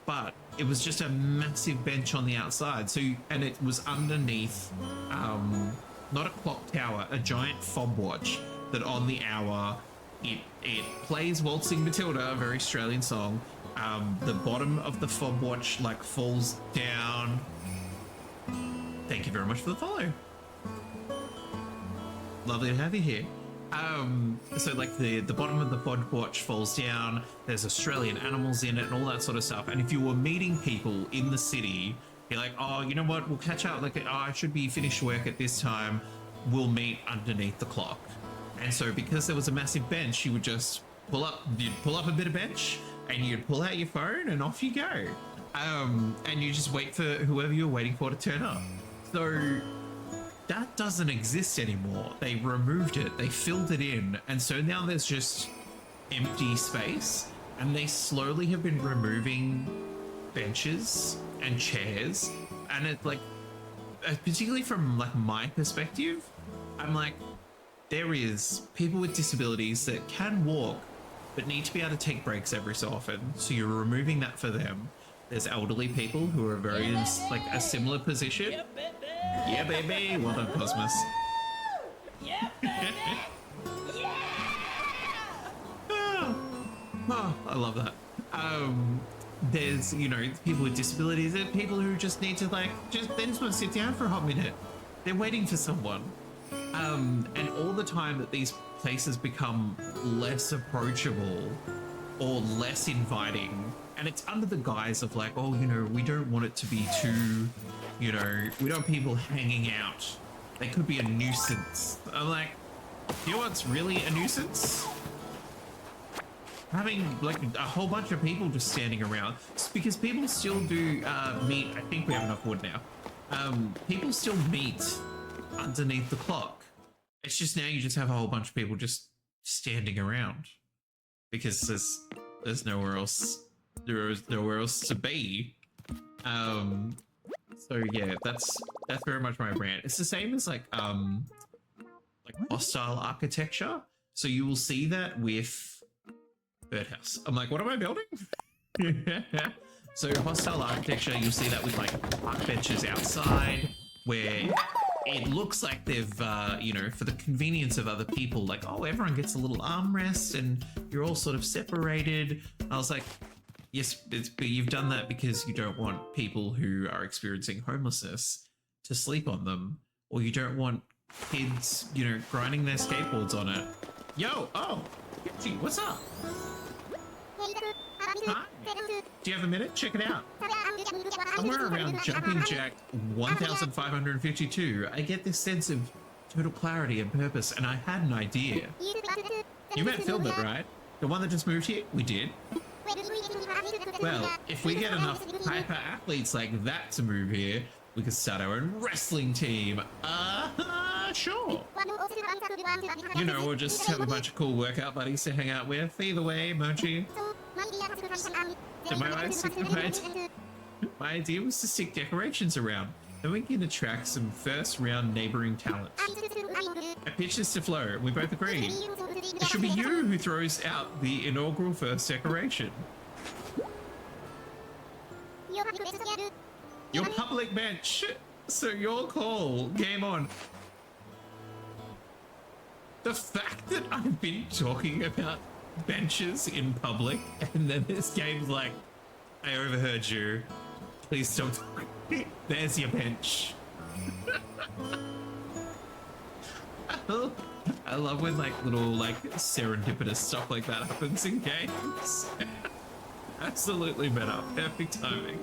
[SPEAKER 1] But it was just a massive bench on the outside. So, and it was underneath, not a clock tower, a giant fob watch that on the hour, it plays Waltzing Matilda, a very Australian song. The bottom of the fob watch like falls down. Thank you very much for the follow. Lovely to have you here. So like the bottom of the pod porch falls down. There's Australian animals in it and all that sort of stuff. And if you were meeting people in the city, you're like, oh, you know what? We'll catch up. Like, oh, I should be finished work at this time. We'll meet underneath the clock. And so because there was a massive bench, you would just you'd pull up a bit of bench and you'd pull out your phone and off you go. And you just wait for whoever you're waiting for to turn up. So that doesn't exist anymore. They removed it, they filled it in, and so now there's just empty space, and they slowly have been removing benches and chairs, and it like, particularly from like my perspective, I'm like, there is people with disabilities that can walk but need to be able to take breaks every so often, so you're removing that for them. There's elderly people who are very in like a similar position.
[SPEAKER 4] Yeah, baby.
[SPEAKER 1] Yeah, baby. Well done, Cosmos.
[SPEAKER 4] Yeah, baby. Yeah.
[SPEAKER 1] Oh, I love that. There's, you know, people with disabilities and people who just need to they just want to sit down for a hot minute. They're waiting for someone. And all the time that these places become less approachable or less inviting, and it's under the guise of like, oh, you know, we don't want it to be too, you know, we don't want people hanging out. They could be a nuisance. I'm like, you know what's really a nuisance? Having like a whole bunch of people just standing around, because people still do meet. I think we have enough wood now. People still meet underneath the clock. It's just now you just have a whole bunch of people just standing around because there's nowhere else. There is nowhere else to be. So yeah, that's very much my brand. It's the same as like hostile architecture. So you will see that with Birdhouse. I'm like, what am I building? So hostile architecture, you'll see that with like park benches outside, where it looks like they've, you know, for the convenience of other people, like, oh, everyone gets a little armrest and you're all sort of separated. I was like, yes, but you've done that because you don't want people who are experiencing homelessness to sleep on them, or you don't want kids, you know, grinding their skateboards on it. Yo, oh, gee, what's up? Hi. Do you have a minute? Check it out. Somewhere around Jumping Jack 1552, I get this sense of total clarity and purpose, and I had an idea. You meant film it, right? The one that just moved here? We did. Well, if we get enough hyper athletes like that to move here, we could start our own wrestling team. Sure. You know, we'll just have a bunch of cool workout buddies to hang out with. Either way, Mochi. So my idea was to stick decorations around. Then we can attract some first round neighboring talent. I pitched this to Flo. We both agreed. It should be you who throws out the inaugural first decoration. Your public bench. So your call. Game on. The fact that I've been talking about benches in public and then this game's like, I overheard you. Please stop talking. There's your bench. I love when like little like serendipitous stuff like that happens in games. Absolutely meta. Perfect timing.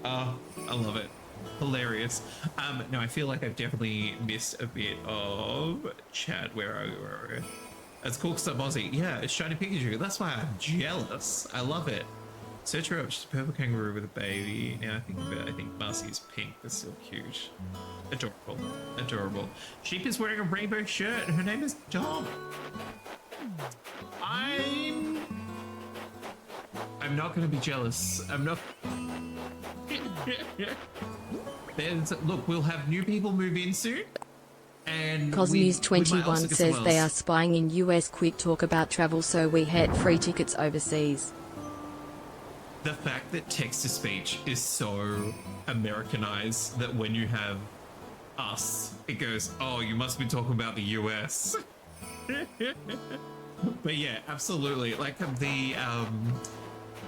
[SPEAKER 1] Oh, I love it. Hilarious. No, I feel like I've definitely missed a bit of chat. Where are we? It's cool because I'm Aussie. Yeah, it's shiny Pikachu. That's why I'm jealous. I love it. Search her up. She's a purple kangaroo with a baby. Now I think Marcy's pink, but still cute. Adorable. Adorable. Sheep is wearing a rainbow shirt and her name is Dom. I'm not going to be jealous. I'm not. Look, we'll have new people move in soon. And
[SPEAKER 3] Cosmos21 says they are spying in US. Quick talk about travel, so we had free tickets overseas.
[SPEAKER 1] The fact that text-to-speech is so Americanized that when you have us, it goes, oh, you must be talking about the US. But yeah, absolutely. Like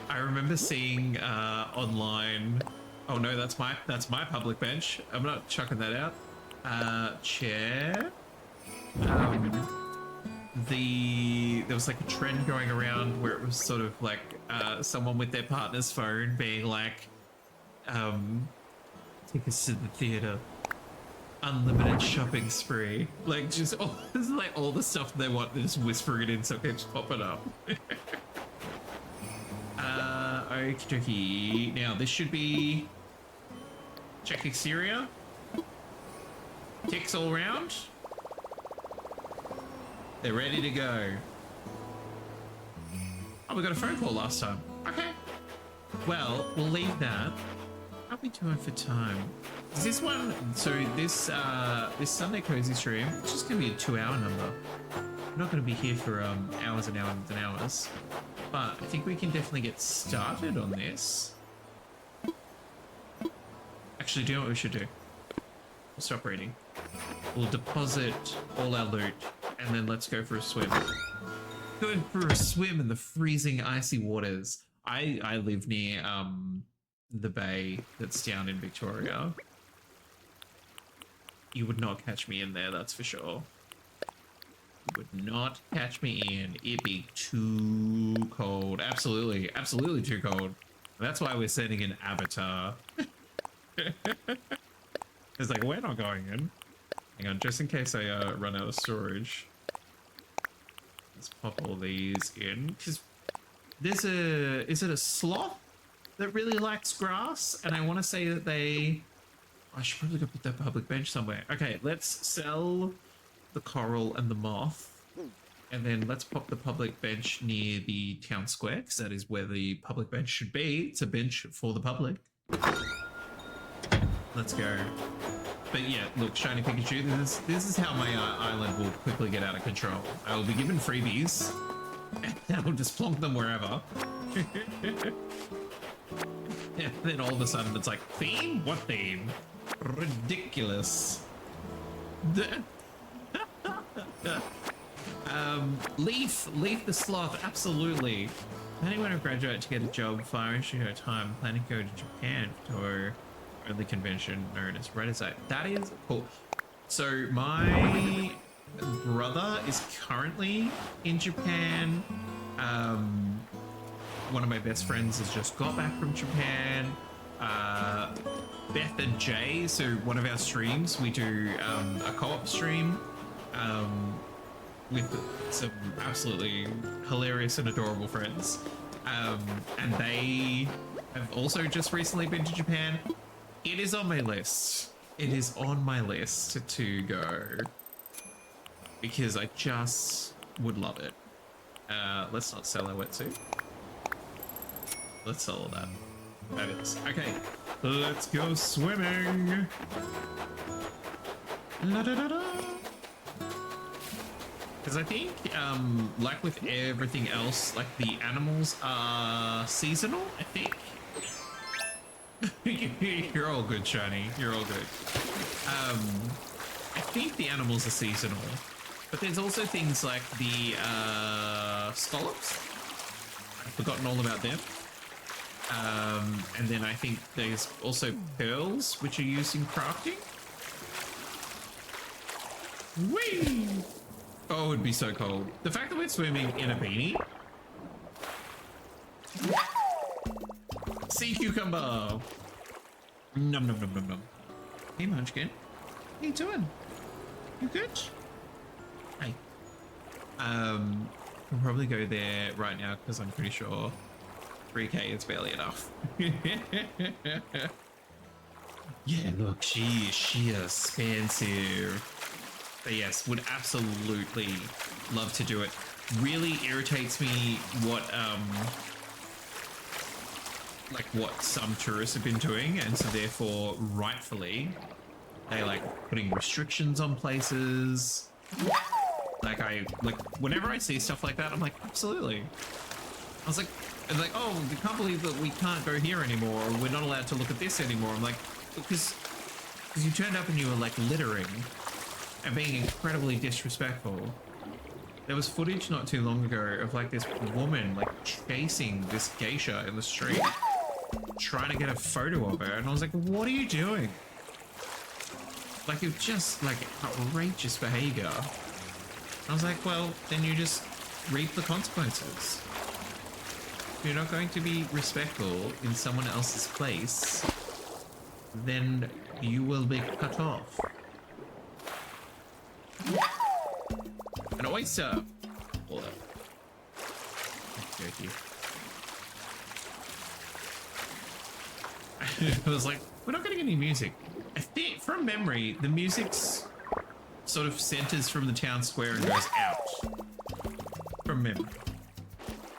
[SPEAKER 1] I remember seeing online. Oh no, that's my public bench. I'm not chucking that out. Chair. there was like a trend going around where it was sort of like someone with their partner's phone being like, take us to the theater, unlimited shopping spree, like just all, this is like all the stuff they want, they're just whispering it in so it keeps popping up. Okie dokie. Now this should be check exterior, ticks all round. They're ready to go. Oh, we got a phone call last time. Okay. Well, we'll leave that. How are we doing for time? Is this one? So this this Sunday Cozy stream, it's just gonna be a 2-hour number. I'm not gonna be here for hours and hours and hours. But I think we can definitely get started on this. Actually, do you know what we should do? We'll stop reading. We'll deposit all our loot, and then let's go for a swim. Going for a swim in the freezing icy waters. I live near the bay that's down in Victoria. You would not catch me in there, that's for sure. You would not catch me in. It'd be too cold. Absolutely, absolutely too cold. That's why we're sending an avatar. It's like, we're not going in. Hang on, just in case I run out of storage. Let's pop all these in. Because there's a... Is it a sloth that really likes grass? And I want to say that they... I should probably go put that public bench somewhere. Okay, let's sell the coral and the moth. And then let's pop the public bench near the town square, because that is where the public bench should be. It's a bench for the public. Let's go. But yeah, look, Shiny Pikachu, this is how my island will quickly get out of control. I will be given freebies, and I'll just plonk them wherever. And then all of a sudden it's like, theme? What theme? Ridiculous. Leaf the sloth, absolutely. Planning when I graduate to get a job, fire issue her time, planning to go to Japan for only convention known as Redisite. That is cool. So my brother is currently in Japan. One of my best friends has just got back from Japan. Beth and Jay, so one of our streams, we do a co-op stream with some absolutely hilarious and adorable friends. And they have also just recently been to Japan. It is on my list. It is on my list to go because I just would love it. Let's not sell our wetsuit. Let's sell all that. That is. Okay, let's go swimming. La da da da. Because I think, like with everything else, like the animals are seasonal, I think. You're all good, Shiny. You're all good. I think the animals are seasonal, but there's also things like the scallops. I've forgotten all about them. And then I think there's also pearls, which are used in crafting. Whee! Oh, it'd be so cold. The fact that we're swimming in a beanie. Sea cucumber. Num num num num num. Hey Munchkin. How you doing? You good? Hey. We'll probably go there right now because I'm pretty sure 3K is barely enough. Yeah, look, she is expensive. But yes, would absolutely love to do it. Really irritates me what like what some tourists have been doing, and so therefore rightfully they like putting restrictions on places. Like whenever I see stuff like that, I'm like, absolutely. I was like, oh, I can't believe that we can't go here anymore, or we're not allowed to look at this anymore. I'm like, because you turned up and you were like littering and being incredibly disrespectful. There was footage not too long ago of like this woman like chasing this geisha in the street, trying to get a photo of her, and I was like, what are you doing? Like, it's just like outrageous behavior. I was like, well, then you just reap the consequences. If you're not going to be respectful in someone else's place, then you will be cut off. An oyster! Hold up. Okay. I was like, we're not getting any music. I think, from memory, the music's sort of centers from the town square and goes out. From memory.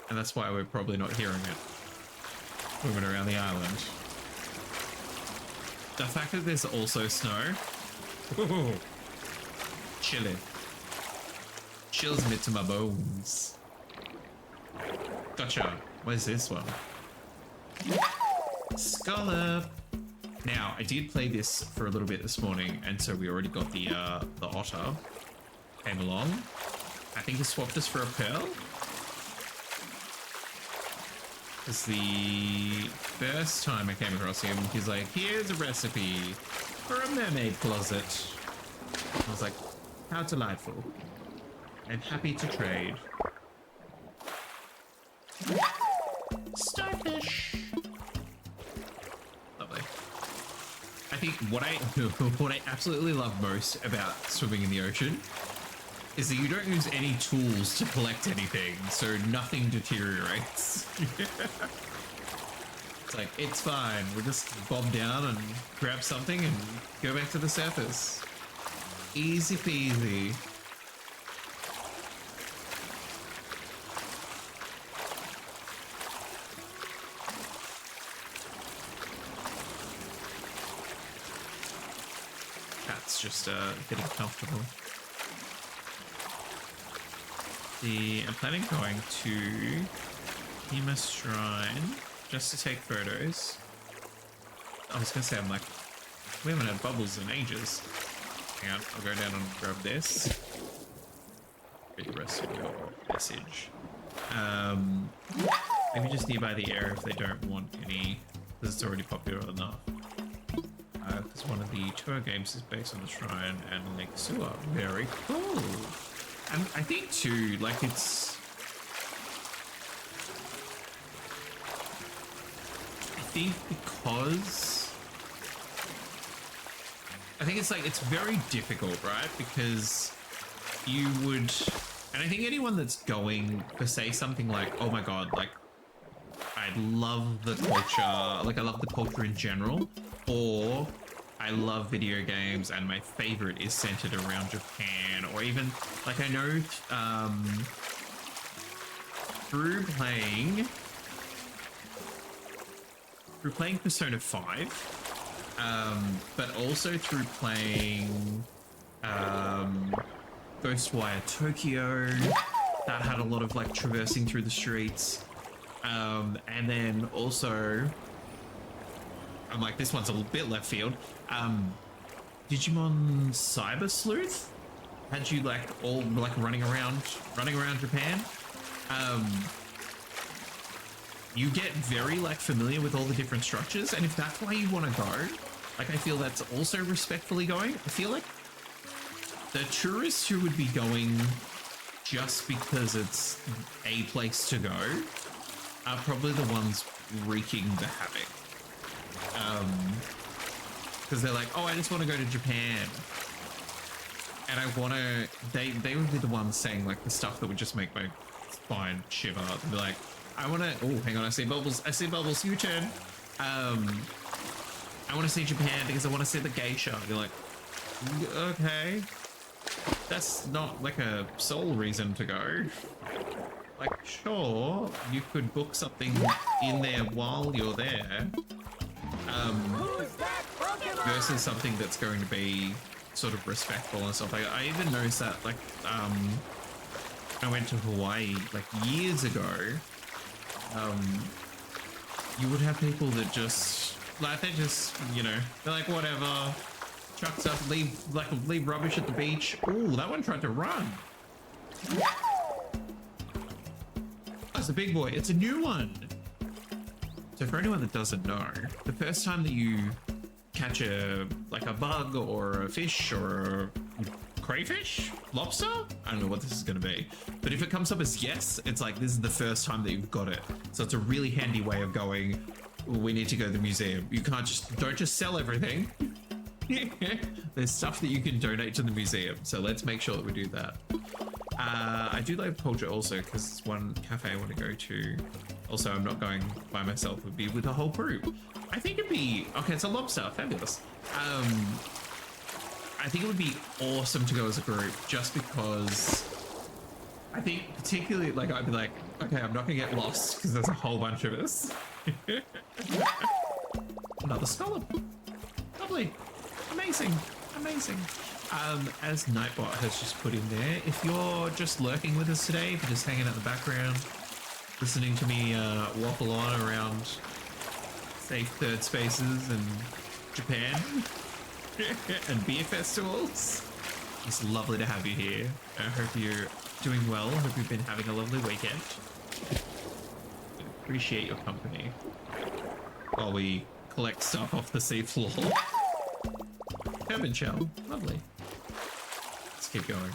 [SPEAKER 1] And that's why we're probably not hearing it moving around the island. The fact that there's also snow. Ooh, chilling. Chills me to my bones. Gotcha. Where's this one? Scallop. Now, I did play this for a little bit this morning, and so we already got the otter. Came along. I think he swapped us for a pearl. Because the first time I came across him, he's like, here's a recipe for a mermaid closet. I was like, how delightful. I'm happy to trade. Starfish. Lovely. I think what I absolutely love most about swimming in the ocean is that you don't use any tools to collect anything, so nothing deteriorates. It's like, it's fine. We'll just bob down and grab something and go back to the surface. Easy peasy. Cat's just getting comfortable. I'm planning going to Hema Shrine just to take photos. I was gonna say, I'm like, we haven't had bubbles in ages. Hang on, I'll go down and grab this. Read the rest of your message. Maybe just nearby the area if they don't want any, because it's already popular enough. Because one of the tour games is based on the shrine and Lake Sewer. Very cool. And I think too, like it's... I think because... I think it's like, it's very difficult, right? Because you would... And I think anyone that's going for, say, something like, oh my god, like, I love the culture, like I love the culture in general, or I love video games and my favorite is centered around Japan, or even, like I know through playing Persona 5, but also through playing Ghostwire Tokyo, that had a lot of like traversing through the streets, and then also I'm like, this one's a little bit left field. Digimon Cyber Sleuth had you like all like running around Japan. You get very like familiar with all the different structures, and if that's why you want to go, like I feel that's also respectfully going. I feel like the tourists who would be going just because it's a place to go are probably the ones wreaking the havoc. Because they're like, oh, I just want to go to Japan. And I want to, they would be the ones saying like the stuff that would just make my spine shiver. They'd be like, I want to, oh, hang on, I see bubbles, you turn. I want to see Japan because I want to see the geisha. You're like, okay. That's not like a sole reason to go. Like, sure, you could book something in there while you're there. Versus something that's going to be sort of respectful and stuff. Like, I even noticed that, like, I went to Hawaii, like, years ago. You would have people that just, like, they just, you know, they're like, whatever, chuck stuff, leave rubbish at the beach. Ooh, that one tried to run. That's a big boy. It's a new one. So for anyone that doesn't know, the first time that you catch a bug or a fish or a crayfish? Lobster? I don't know what this is going to be. But if it comes up as yes, it's like this is the first time that you've got it. So it's a really handy way of going, we need to go to the museum. You can't just, don't just sell everything. There's stuff that you can donate to the museum. So let's make sure that we do that. I do like culture also because it's one cafe I want to go to. Also, I'm not going by myself. It would be with a whole group. I think it'd be, okay, it's a lobster, fabulous. I think it would be awesome to go as a group just because I think particularly like I'd be like, okay, I'm not gonna get lost because there's a whole bunch of us. Another scallop. Lovely. Amazing. Amazing. As Nightbot has just put in there, if you're just lurking with us today, if you're just hanging out in the background, listening to me waffle on around safe third spaces in Japan and beer festivals, it's lovely to have you here. I hope you're doing well. I hope you've been having a lovely weekend. Appreciate your company while we collect stuff off the seafloor. Urban shell, lovely. Let's keep going.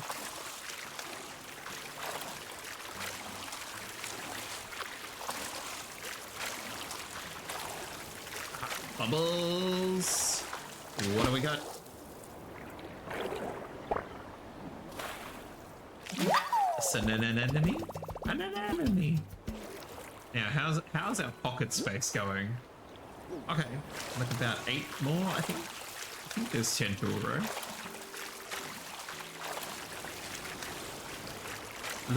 [SPEAKER 1] Bubbles. What do we got? Anemone. Now, how's our pocket space going? Okay, like about 8 more, I think. I think there's 10 to a row.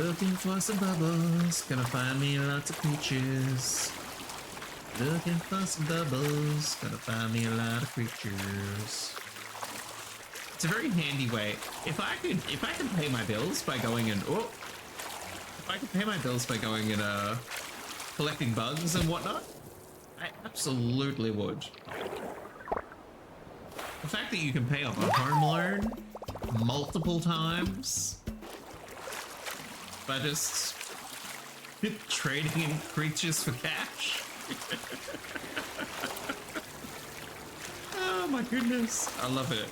[SPEAKER 1] Looking for some bubbles, gonna find me lots of creatures. Looking for some bubbles, gonna find me a lot of creatures. It's a very handy way. If I could pay my bills by going and collecting bugs and whatnot, I absolutely would. The fact that you can pay off a home loan multiple times by just trading in creatures for cash. Oh my goodness, I love it.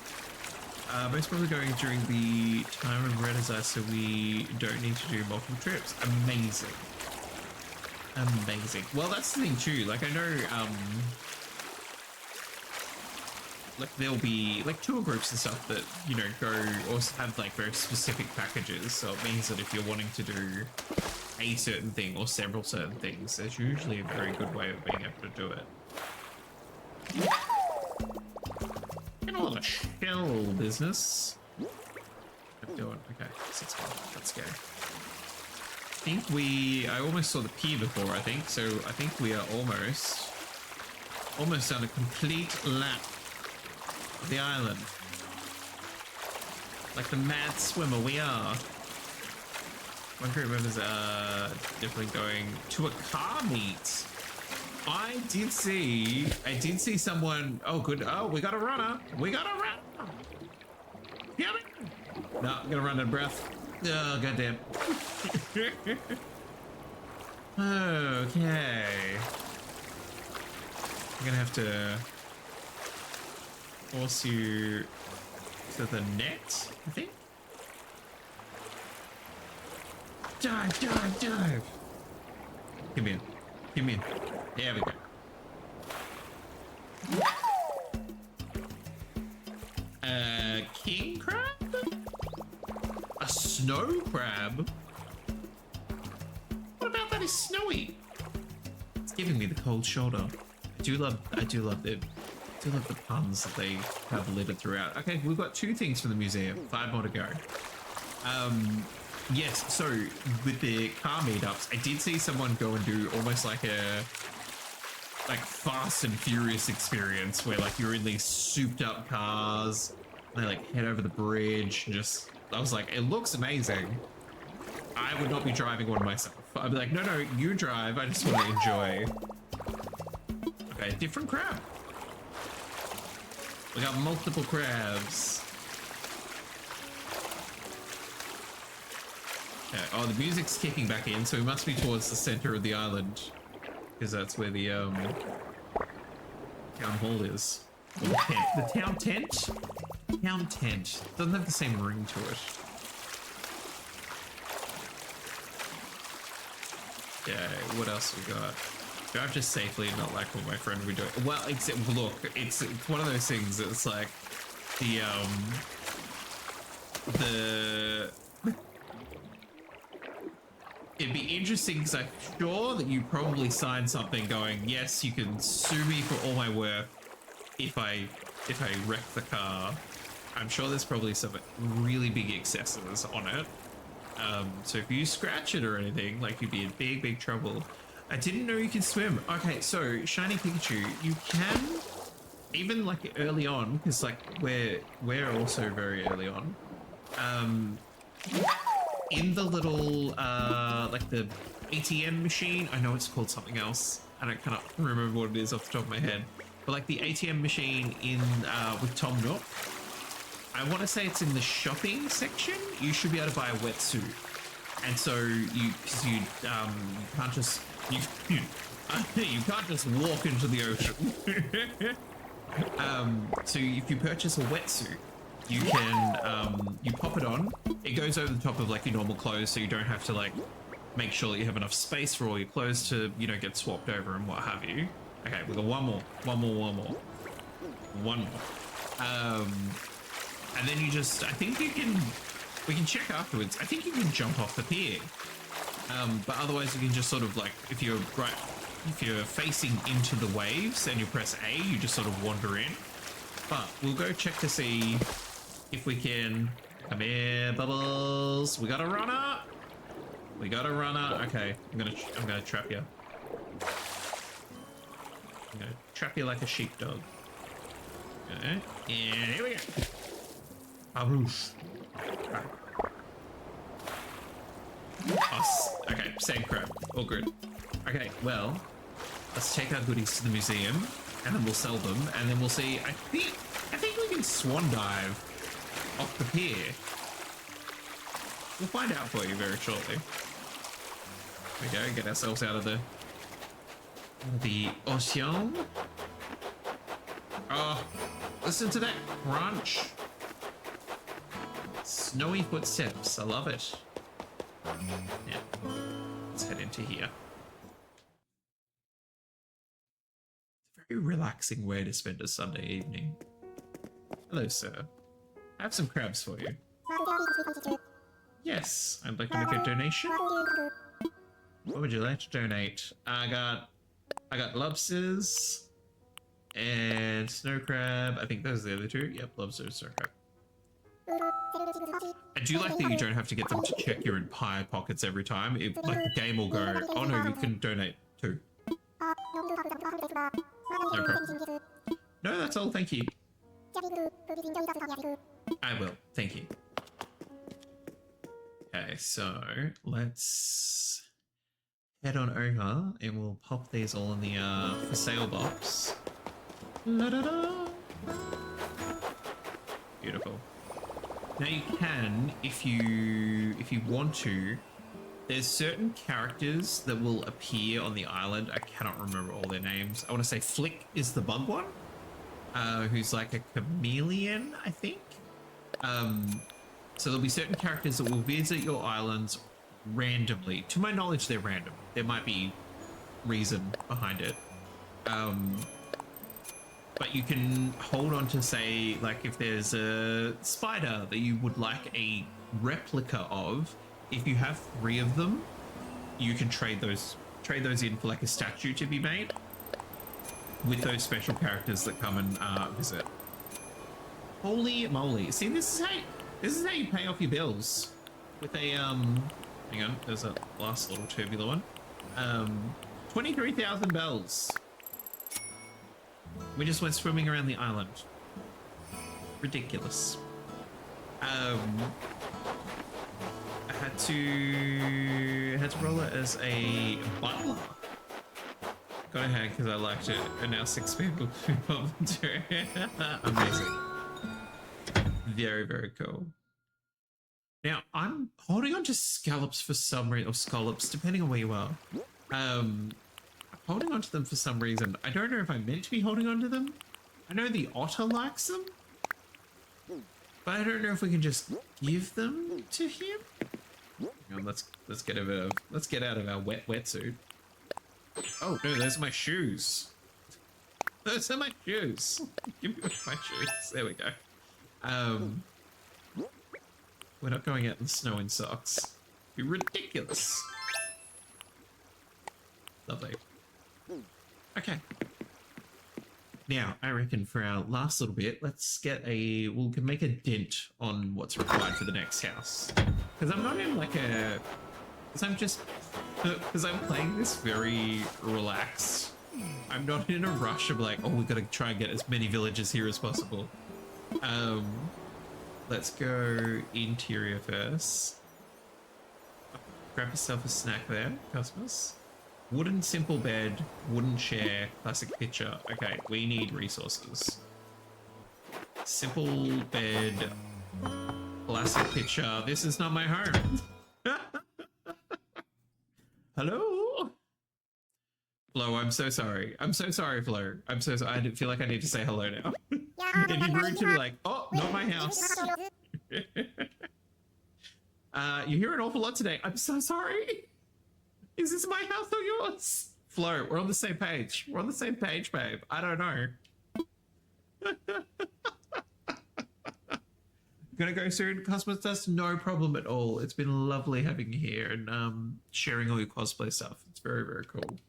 [SPEAKER 1] Most probably going during the time of red as so we don't need to do multiple trips. Amazing. Amazing. Well, that's the thing too. Like I know, like there'll be like tour groups and stuff that, you know, go or have like very specific packages. So it means that if you're wanting to do a certain thing or several certain things, there's usually a very good way of being able to do it. Get a lot of shell business. I'm doing okay. 6 more. Let's go. I almost saw the P before, I think. So I think we are almost done a complete lap of the island. Like the mad swimmer we are. One group members are definitely going to a car meet. I did see someone. Oh, good. Oh, we got a runner. We got a runner. Damn it. No, I'm gonna run out of breath. Oh, goddamn. Okay. I'm gonna have to force you to the net, I think. Dive, dive, dive. Give me in. Give me in. There we go. King crab? A snow crab? What about that is snowy? It's giving me the cold shoulder. I do love the puns that they have littered throughout. Okay, we've got 2 things for the museum. 5 more to go. Yes, so with the car meetups, I did see someone go and do almost like a Fast and Furious experience where like you're in these souped up cars, and they like head over the bridge and just, I was like, it looks amazing. I would not be driving one myself. I'd be like, no, you drive, I just want to enjoy. Okay, different crab. We got multiple crabs. Okay. Oh, the music's kicking back in, so we must be towards the center of the island, because that's where the town hall is. Or the tent. The town tent? Town tent. Doesn't have the same ring to it. Okay, what else we got? Drive just safely, not like what my friend would do. Well, except look, it's one of those things that's like it'd be interesting because I'm sure that you probably signed something going, yes, you can sue me for all my work if I wreck the car. I'm sure there's probably some really big excesses on it. So if you scratch it or anything, like you'd be in big trouble. I didn't know you could swim. Okay, so Shiny Pikachu, you can, even like early on, because like we're also very early on. In the little like the ATM machine, I know it's called something else. I don't cannot remember what it is off the top of my head. But like the ATM machine in with Tom Nook, I want to say it's in the shopping section. You should be able to buy a wetsuit, and so you can't just you can't just walk into the ocean. So if you purchase a wetsuit, you can you pop it on. It goes over the top of like your normal clothes, so you don't have to like make sure that you have enough space for all your clothes to get swapped over and what have you. Okay, we got one more. And then you just, I think we can check afterwards. I think you can jump off the pier. But otherwise you can just sort of like, if you're facing into the waves and you press A, you just sort of wander in. But we'll go check to see if we can, come here, Bubbles. We got a runner. Okay, I'm gonna trap you. I'm gonna trap you like a sheepdog. Okay, and here we go. Arush. Okay, same crap. All good. Okay, well, let's take our goodies to the museum, and then we'll sell them, and then we'll see. I think we can swan dive off the pier. We'll find out for you very shortly. There we go. Get ourselves out of the ocean. Oh, listen to that crunch. Snowy footsteps. I love it. Yeah. Let's head into here. It's a very relaxing way to spend a Sunday evening. Hello, sir. I have some crabs for you. Yes, I'd like to make a donation. What would you like to donate? I got lobsters and snow crab. I think those are the other two. Yep, lobsters, snow crab. I do like that you don't have to get them to check your entire pockets every time. Like the game will go, oh no, you can donate two. No problem. No, that's all, thank you. I will, thank you. Okay, so let's head on over and we'll pop these all in the for sale box. La-da-da. Beautiful. Now you can, if you want to, there's certain characters that will appear on the island. I cannot remember all their names. I want to say Flick is the bug one, who's like a chameleon, I think. So there'll be certain characters that will visit your islands randomly. To my knowledge, they're random. There might be reason behind it. But you can hold on to, say, like if there's a spider that you would like a replica of, if you have 3 of them, you can trade those in for like a statue to be made with those special characters that come and visit. Holy moly. See, this is how you pay off your bills. With a hang on, there's a last little tubular one. 23,000 bells. We just went swimming around the island. Ridiculous. I had to roll it as a butler. Got ahead because I liked it, and now 6 people volunteer. Amazing. Very, very cool. Now I'm holding on to scallops for some reason, or scallops, depending on where you are. Holding on to them for some reason. I don't know if I'm meant to be holding on to them. I know the otter likes them. But I don't know if we can just give them to him. Hang on, let's get out of our wetsuit. Oh no, those are my shoes. Those are my shoes. Give me my shoes. There we go. We're not going out in the snow in socks. It'd be ridiculous. Lovely. Okay. Now, I reckon for our last little bit, let's get we'll make a dent on what's required for the next house. Because I'm not in like because I'm playing this very relaxed. I'm not in a rush of like, oh, we gotta try and get as many villages here as possible. Let's go interior first. Grab yourself a snack there, Cosmos. Wooden simple bed, wooden chair, classic picture. Okay, we need resources. Simple bed, classic picture. This is not my home. Hello? Flo, I'm so sorry. I'm so sorry, Flo. I'm so sorry. I feel like I need to say hello now. It'd be rude to be like, oh, not my house. You hear an awful lot today. I'm so sorry. Is this my house or yours? Flo, we're on the same page. We're on the same page, babe. I don't know. Gonna go soon. Cosmos Dust, no problem at all. It's been lovely having you here and sharing all your cosplay stuff. It's very, very cool.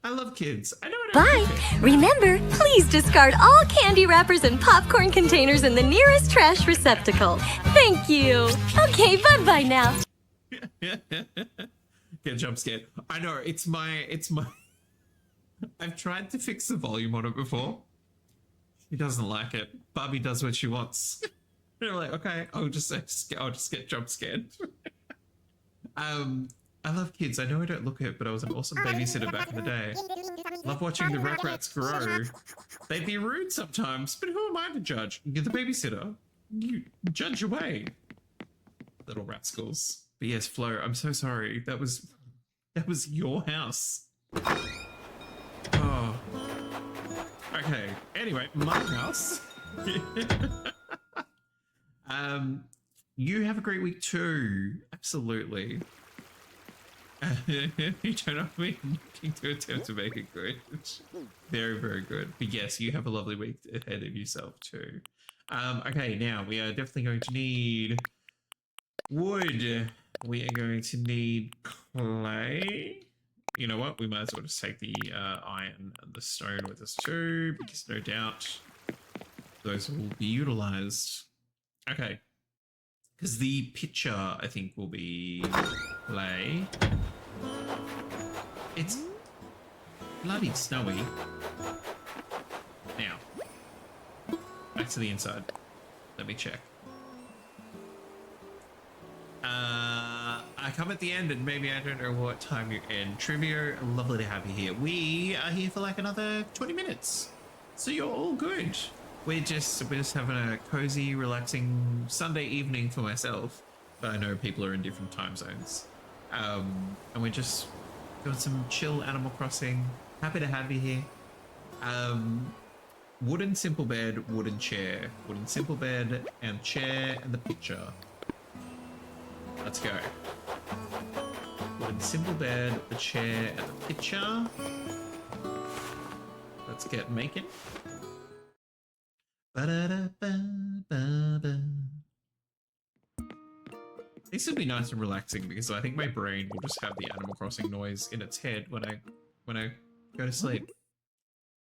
[SPEAKER 1] I love kids. I know what
[SPEAKER 5] Bye. Remember, please discard all candy wrappers and popcorn containers in the nearest trash receptacle. Thank you. Okay, bye-bye now.
[SPEAKER 1] Get jump scared. I know, it's my I've tried to fix the volume on it before. She doesn't like it. Barbie does what she wants. They're like, okay, I'll just get jump scared. I love kids. I know I don't look it, but I was an awesome babysitter back in the day. Love watching the rats grow. They'd be rude sometimes, but who am I to judge? You're the babysitter. You judge away. Little rascals. But yes, Flo, I'm so sorry. That was your house. Oh. Okay. Anyway, my house. You have a great week too. Absolutely. You don't have me looking to attempt to make it good. Very, very good. But yes, you have a lovely week ahead of yourself too. Okay, now we are definitely going to need wood. We are going to need clay. You know what? We might as well just take the iron and the stone with us too, because no doubt those will be utilized. Okay. Because the picture, I think, will be clay. It's bloody snowy. Now, back to the inside. Let me check. I come at the end and maybe I don't know what time you're in. Trivia, lovely to have you here. We are here for like another 20 minutes. So you're all good. We're just having a cozy, relaxing Sunday evening for myself. But I know people are in different time zones. And we're just doing some chill Animal Crossing. Happy to have you here. Wooden simple bed, wooden chair. Wooden simple bed and chair and the picture. Let's go. Wooden simple bed, the chair and the picture. Let's get making. This would be nice and relaxing because I think my brain will just have the Animal Crossing noise in its head when I go to sleep.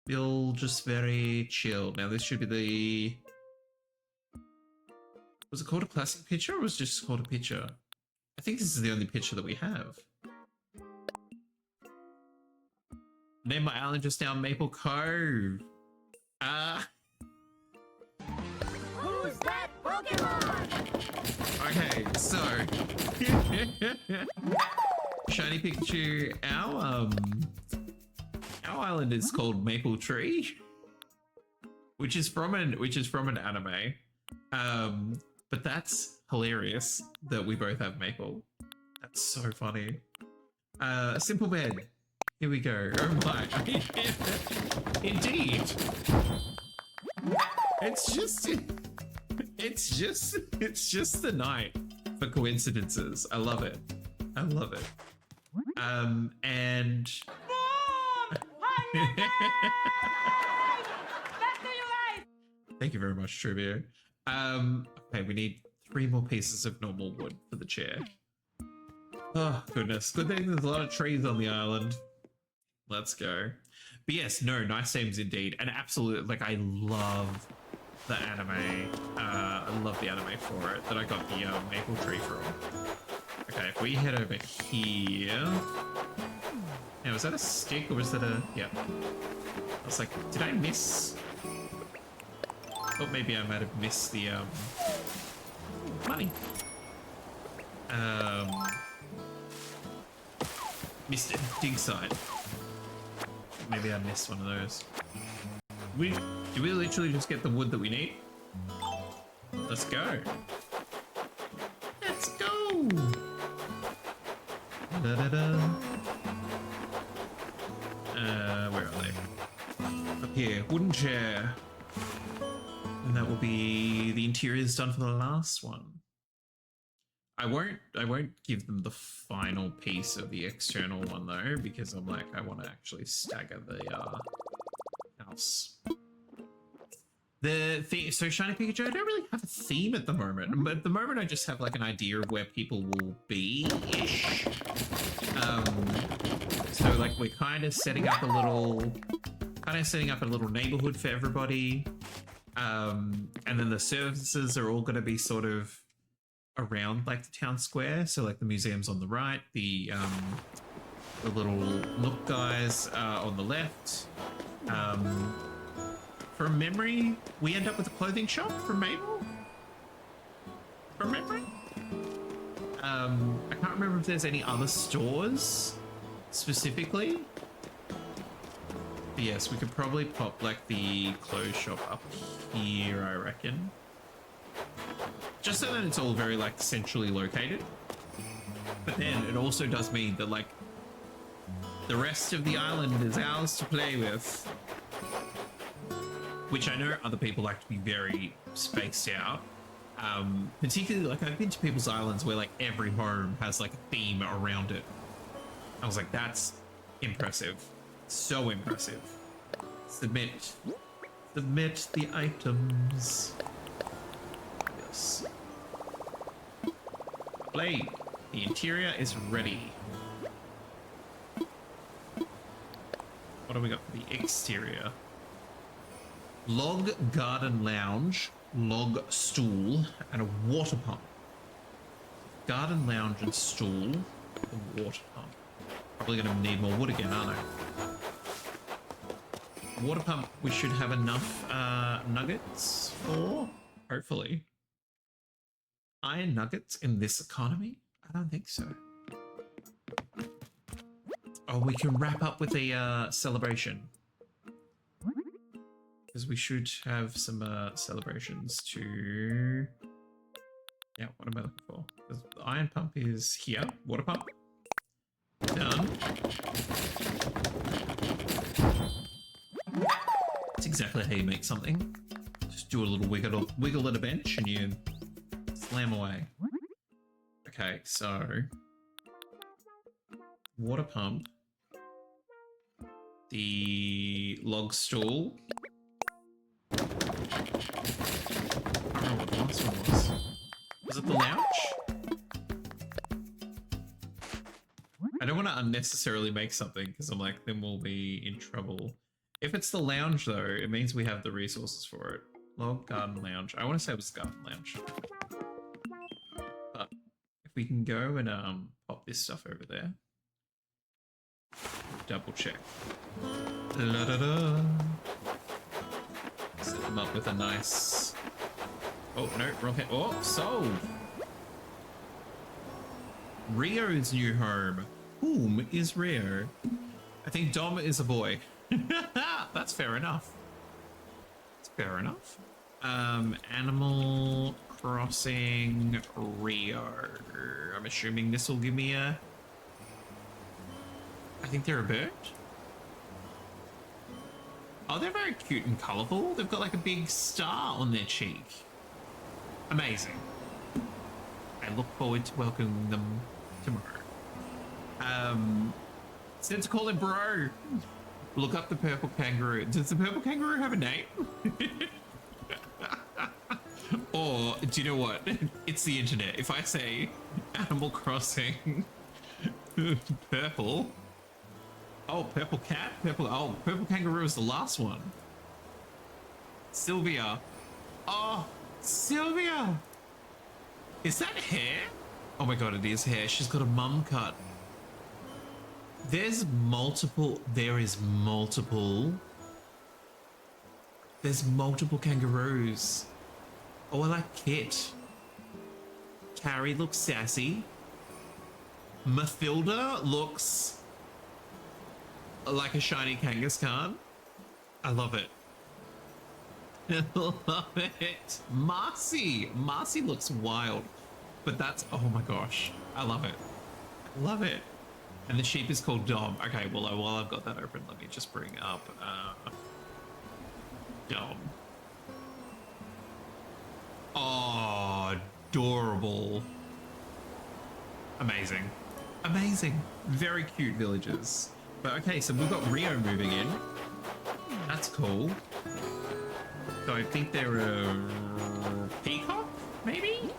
[SPEAKER 1] Feel just very chill. Now this should be the... Was it called a classic picture or was it just called a picture? I think this is the only picture that we have. Name my island just now Maple Cove.
[SPEAKER 2] Who's that Pokemon?
[SPEAKER 1] Okay, so Shiny Pikachu, our island is called Maple Tree, which is from an anime. But that's hilarious that we both have maple. That's so funny. Simple bed. Here we go. Oh my. Indeed. It's just the night for coincidences. I love it. I love it. And thank you very much, Trivia. Okay, we need 3 more pieces of normal wood for the chair. Oh, goodness. Good thing there's a lot of trees on the island. Let's go. But yes, no, nice names indeed. And absolutely, like, I love the anime. I love the anime for it that I got the maple tree from. Okay, if we head over here. Now, was that a stick or was that a... Yeah. I was like, did I miss... Thought maybe I might have missed the money. Missed it. Dig side. Maybe I missed one of those. Do we literally just get the wood that we need? Let's go. Let's go. Da da da. Where are they? Up here. Wooden chair. And that will be the interiors done for the last one. I won't give them the final piece of the external one though, because I'm like, I want to actually stagger the house. The theme, so Shiny Pikachu, I don't really have a theme at the moment, but at the moment I just have like an idea of where people will be-ish. So like we're kind of setting up a little neighborhood for everybody. And then the services are all going to be sort of around like the town square. So like the museum's on the right, the little nook guys on the left. From memory, we end up with a clothing shop from Mabel. From memory, I can't remember if there's any other stores specifically. But yes, we could probably pop like the clothes shop up here, I reckon. Just so that it's all very like centrally located. But then it also does mean that like the rest of the island is ours to play with. Which I know other people like to be very spaced out. Particularly like I've been to people's islands where like every home has like a theme around it. I was like, that's impressive. So impressive. Submit the items. Yes. Play. The interior is ready. What do we got for the exterior? Log garden lounge, log stool, and a water pump. Garden lounge and stool, a water pump. Probably going to need more wood again, aren't I? Water pump, we should have enough nuggets for, hopefully. Iron nuggets in this economy? I don't think so. Oh, we can wrap up with a celebration. Because we should have some celebrations to... Yeah, what am I looking for? The iron pump is here. Water pump. Done. That's exactly how you make something. Just do a little wiggle at a bench and you slam away. Okay, so... Water pump. The log stool. I don't know what the last one was. Was it the lounge? I don't want to unnecessarily make something because I'm like, then we'll be in trouble. If it's the lounge though, it means we have the resources for it. Log garden lounge. I want to say it was garden lounge. But if we can go and pop this stuff over there. Double check. La-da-da. Set them up with a nice... Oh, no, wrong hit. Oh, sold! Rio's new home. Whom is Rio? I think Dom is a boy. That's fair enough. That's fair enough. Animal Crossing Rio. I'm assuming this will give me a... I think they're a bird. Oh, they're very cute and colourful. They've got like a big star on their cheek. Amazing. I look forward to welcoming them tomorrow. Said to call him bro. Look up the purple kangaroo. Does the purple kangaroo have a name? Or, do you know what? It's the internet. If I say Animal Crossing purple. Oh, purple cat? Purple kangaroo is the last one. Sylvia. Oh, Sylvia. Is that hair? Oh my god, it is hair. She's got a mum cut. There is multiple kangaroos. Oh, I like Kit. Carrie looks sassy. Mathilda looks like a shiny Kangaskhan. I love it. I love it. Marcy looks wild. But that's, oh my gosh. I love it. Love it. And the sheep is called Dom. Okay, well, while I've got that open, let me just bring up Dom. Oh, adorable. Amazing. Amazing. Very cute villages. But okay, so we've got Rio moving in. That's cool. So I think they're a peacock, maybe?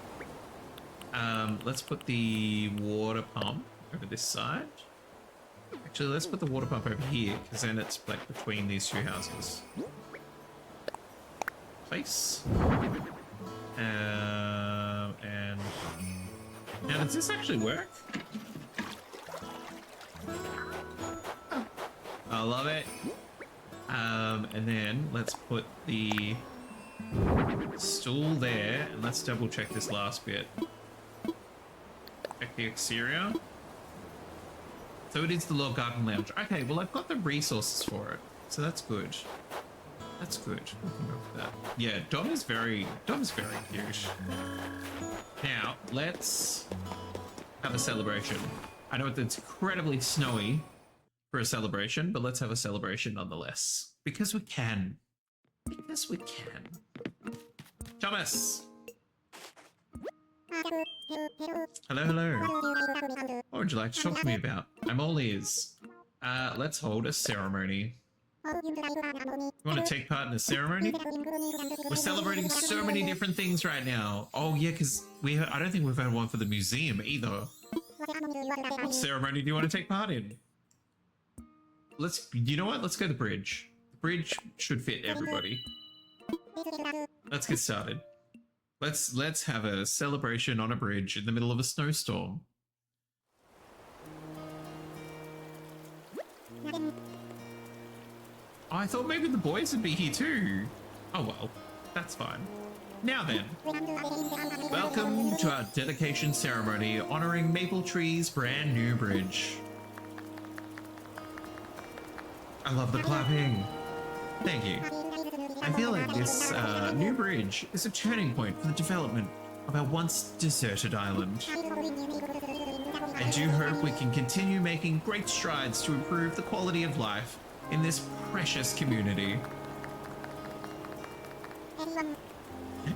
[SPEAKER 1] Let's put the water pump over this side. Actually, let's put the water pump over here, because then it's like between these two houses. Place. And now, does this actually work? Oh, I love it. And then let's put the stool there, and let's double check this last bit. Check the exterior. So it is the log garden lounge. Okay, well I've got the resources for it, so that's good. That's good. We can go for that. Yeah, Dom is very cute. Now let's have a celebration. I know it's incredibly snowy for a celebration, but let's have a celebration nonetheless. Because we can. Because we can. Thomas! Hello, hello. What would you like to talk to me about? I'm all ears. Let's hold a ceremony. You want to take part in a ceremony? We're celebrating so many different things right now. Oh yeah, because I don't think we've had one for the museum either. What ceremony do you want to take part in? You know what? Let's go to the bridge. The bridge should fit everybody. Let's get started. Let's have a celebration on a bridge in the middle of a snowstorm. Oh, I thought maybe the boys would be here too. Oh well, that's fine. Now then, welcome to our dedication ceremony honoring Maple Tree's brand new bridge. I love the clapping. Thank you. I feel like this new bridge is a turning point for the development of our once deserted island. I do hope we can continue making great strides to improve the quality of life in this precious community.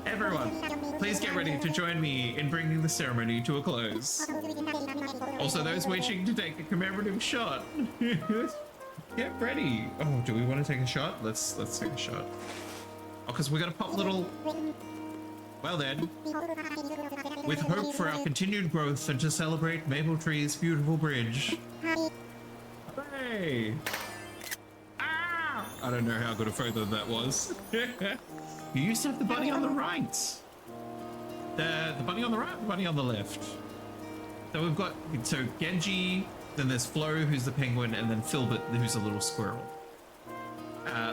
[SPEAKER 1] Everyone, please get ready to join me in bringing the ceremony to a close. Also, those wishing to take a commemorative shot, get ready. Oh, do we want to take a shot? Let's take a shot. Oh, because we're gonna pop little. Well then, with hope for our continued growth and to celebrate Maple Tree's beautiful bridge. Hooray! Ah! I don't know how good a photo that was. You used to have the bunny on the right. The bunny on the right, the bunny on the left. So we've got Genji, then there's Flo, who's the penguin, and then Filbert, who's a little squirrel.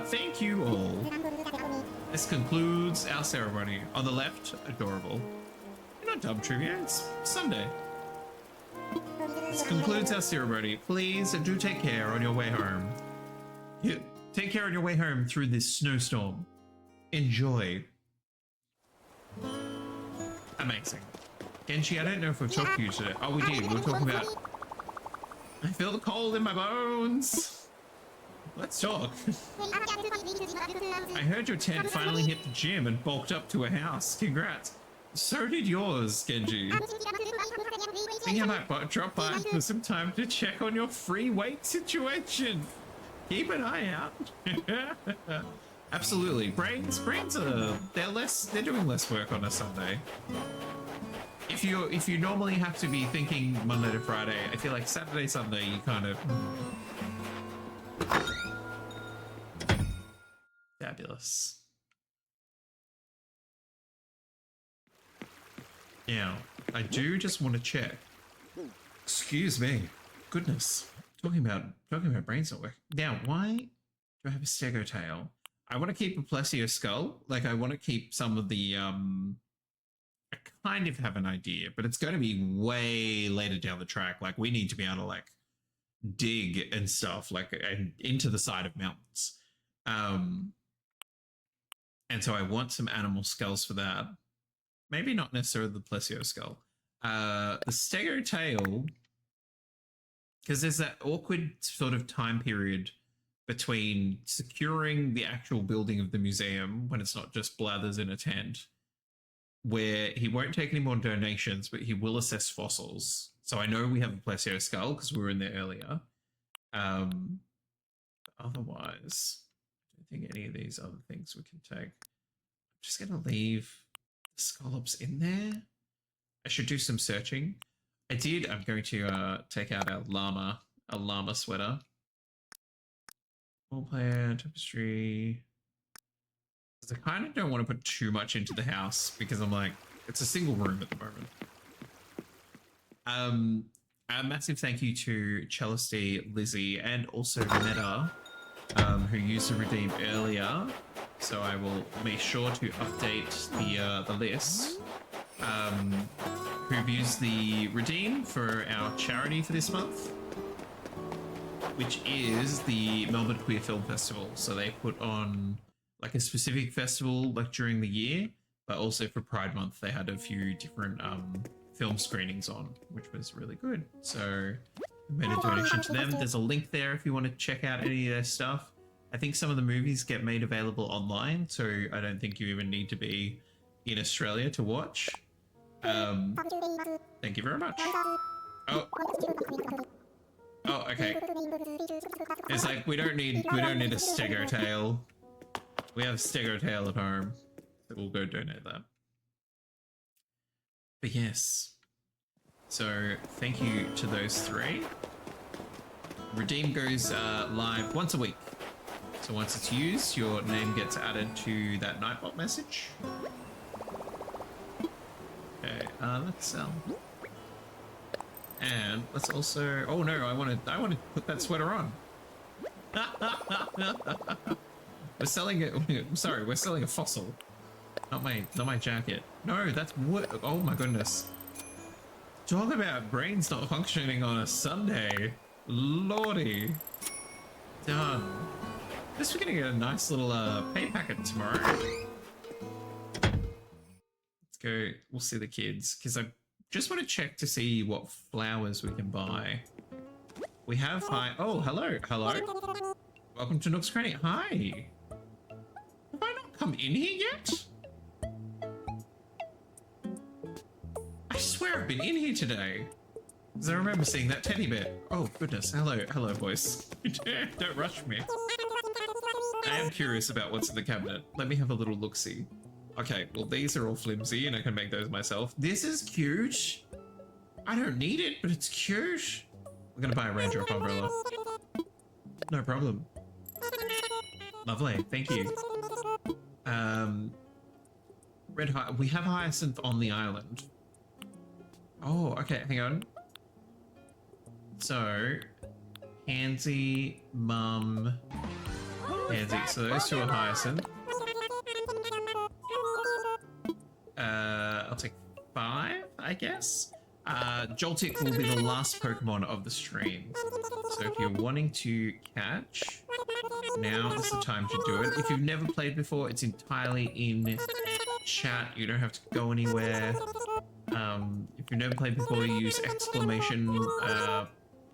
[SPEAKER 1] Thank you all. This concludes our ceremony. On the left, adorable. You're not dumb, Trivia. It's Sunday. This concludes our ceremony. Please do take care on your way home. Take care on your way home through this snowstorm. Enjoy. Amazing. Genji, I don't know if we've talked to you today. Oh, we did. We were talking about I feel the cold in my bones. Let's talk. I heard your tent finally hit the gym and bulked up to a house. Congrats. So did yours, Genji. Think I might drop by for some time to check on your free weight situation. Keep an eye out. Absolutely. Brains are they're doing less work on a Sunday. If you normally have to be thinking Monday to Friday, I feel like Saturday, Sunday you kind of fabulous. Now, I do just want to check. Excuse me. Goodness. Talking about brains not working. Now, why do I have a stego tail? I want to keep a plesio skull. Like, I want to keep some of the I kind of have an idea, but it's going to be way later down the track. Like, we need to be able to like dig and stuff, like, and into the side of mountains. And so I want some animal skulls for that. Maybe not necessarily the plesio skull. The stego tail, because there's that awkward sort of time period between securing the actual building of the museum, when it's not just blathers in a tent, where he won't take any more donations, but he will assess fossils. So I know we have a plesio skull because we were in there earlier. Otherwise, I don't think any of these other things we can take. I'm just going to leave the scallops in there. I should do some searching. I'm going to take out a llama sweater. Wall plan, tapestry. I kind of don't want to put too much into the house because I'm like, it's a single room at the moment. A massive thank you to Celesty, Lizzie, and also Meta, who used to redeem earlier. So I will make sure to update the list. Who've used the redeem for our charity for this month, which is the Melbourne Queer Film Festival. So they put on like a specific festival like during the year, but also for Pride Month they had a few different film screenings on, which was really good. So I made a donation to them. There's a link there if you want to check out any of their stuff. I think some of the movies get made available online, so I don't think you even need to be in Australia to watch. Thank you very much. Oh, okay. It's like we don't need a stego tail. We have a stego tail at home, so we'll go donate that. But yes, so thank you to those three. Redeem goes live once a week. So once it's used, your name gets added to that Nightbot message. Okay, let's sell. And let's also. Oh no, I want to put that sweater on. We're selling it. Sorry, we're selling a fossil. Not my jacket. No, that's what. Oh my goodness. Talk about brains not functioning on a Sunday. Lordy. Done. Guess we're gonna get a nice little pay packet tomorrow. Let's go. We'll see the kids because I just want to check to see what flowers we can buy. We have Oh, hello. Welcome to Nook's Cranny. Hi. Have I not come in here yet? I swear I've been in here today. Because I remember seeing that teddy bear. Oh, goodness. Hello, boys. Don't rush me. I am curious about what's in the cabinet. Let me have a little look-see. Okay, well, these are all flimsy, and I can make those myself. This is cute. I don't need it, but it's cute. We're going to buy a raindrop umbrella. No problem. Lovely. Thank you. We have hyacinth on the island. Oh, okay. Hang on. So, Pansy, Mum, Pansy. So those two are hyacinth. I'll take 5, I guess. Joltik will be the last Pokemon of the stream. So if you're wanting to catch, now is the time to do it. If you've never played before, it's entirely in chat. You don't have to go anywhere. If you've never played before, you use exclamation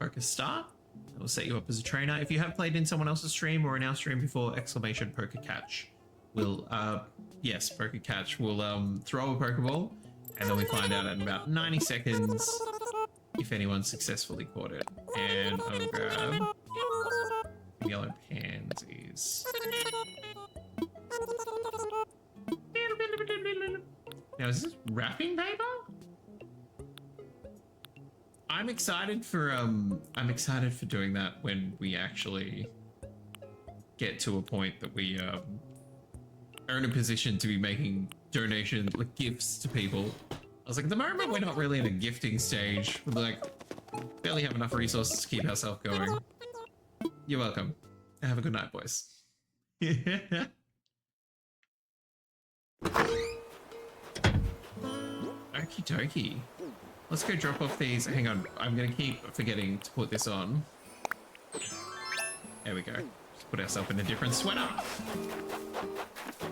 [SPEAKER 1] Poker Star. That will set you up as a trainer. If you have played in someone else's stream or in our stream before, exclamation Poker Catch will, yes, Poker Catch will throw a Pokeball, and then we find out in about 90 seconds if anyone successfully caught it. And I'll grab yellow pansies. Now, is this wrapping paper? I'm excited for doing that when we actually get to a point that we are in a position to be making donations, like gifts to people. I was like, at the moment we're not really in a gifting stage. We're like, barely have enough resources to keep ourselves going. You're welcome. Have a good night, boys. Okie dokie. Let's go drop off these. Hang on, I'm gonna keep forgetting to put this on. There we go. Just put ourselves in a different sweater.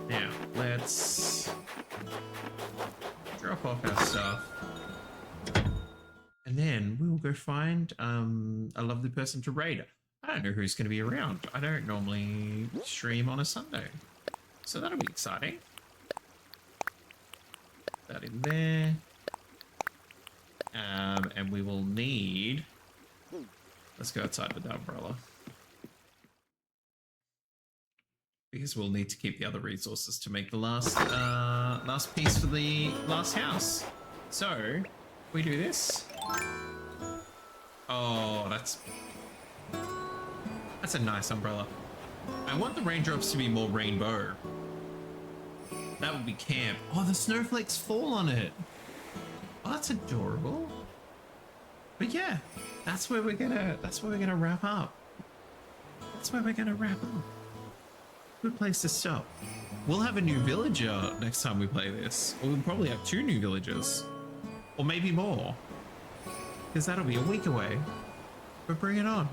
[SPEAKER 1] Now, let's drop off our stuff. And then we will go find a lovely person to raid. I don't know who's going to be around. I don't normally stream on a Sunday. So that'll be exciting. Put that in there. And we will need... Let's go outside with the umbrella. Because we'll need to keep the other resources to make the last piece for the last house. So, we do this. Oh, that's a nice umbrella. I want the raindrops to be more rainbow. That would be camp. Oh, the snowflakes fall on it. Oh, that's adorable. But yeah, that's where we're gonna wrap up. That's where we're gonna wrap up. Good place to stop. We'll have a new villager next time we play this. Or we'll probably have 2 new villagers. Or maybe more. Because that'll be a week away. But bring it on.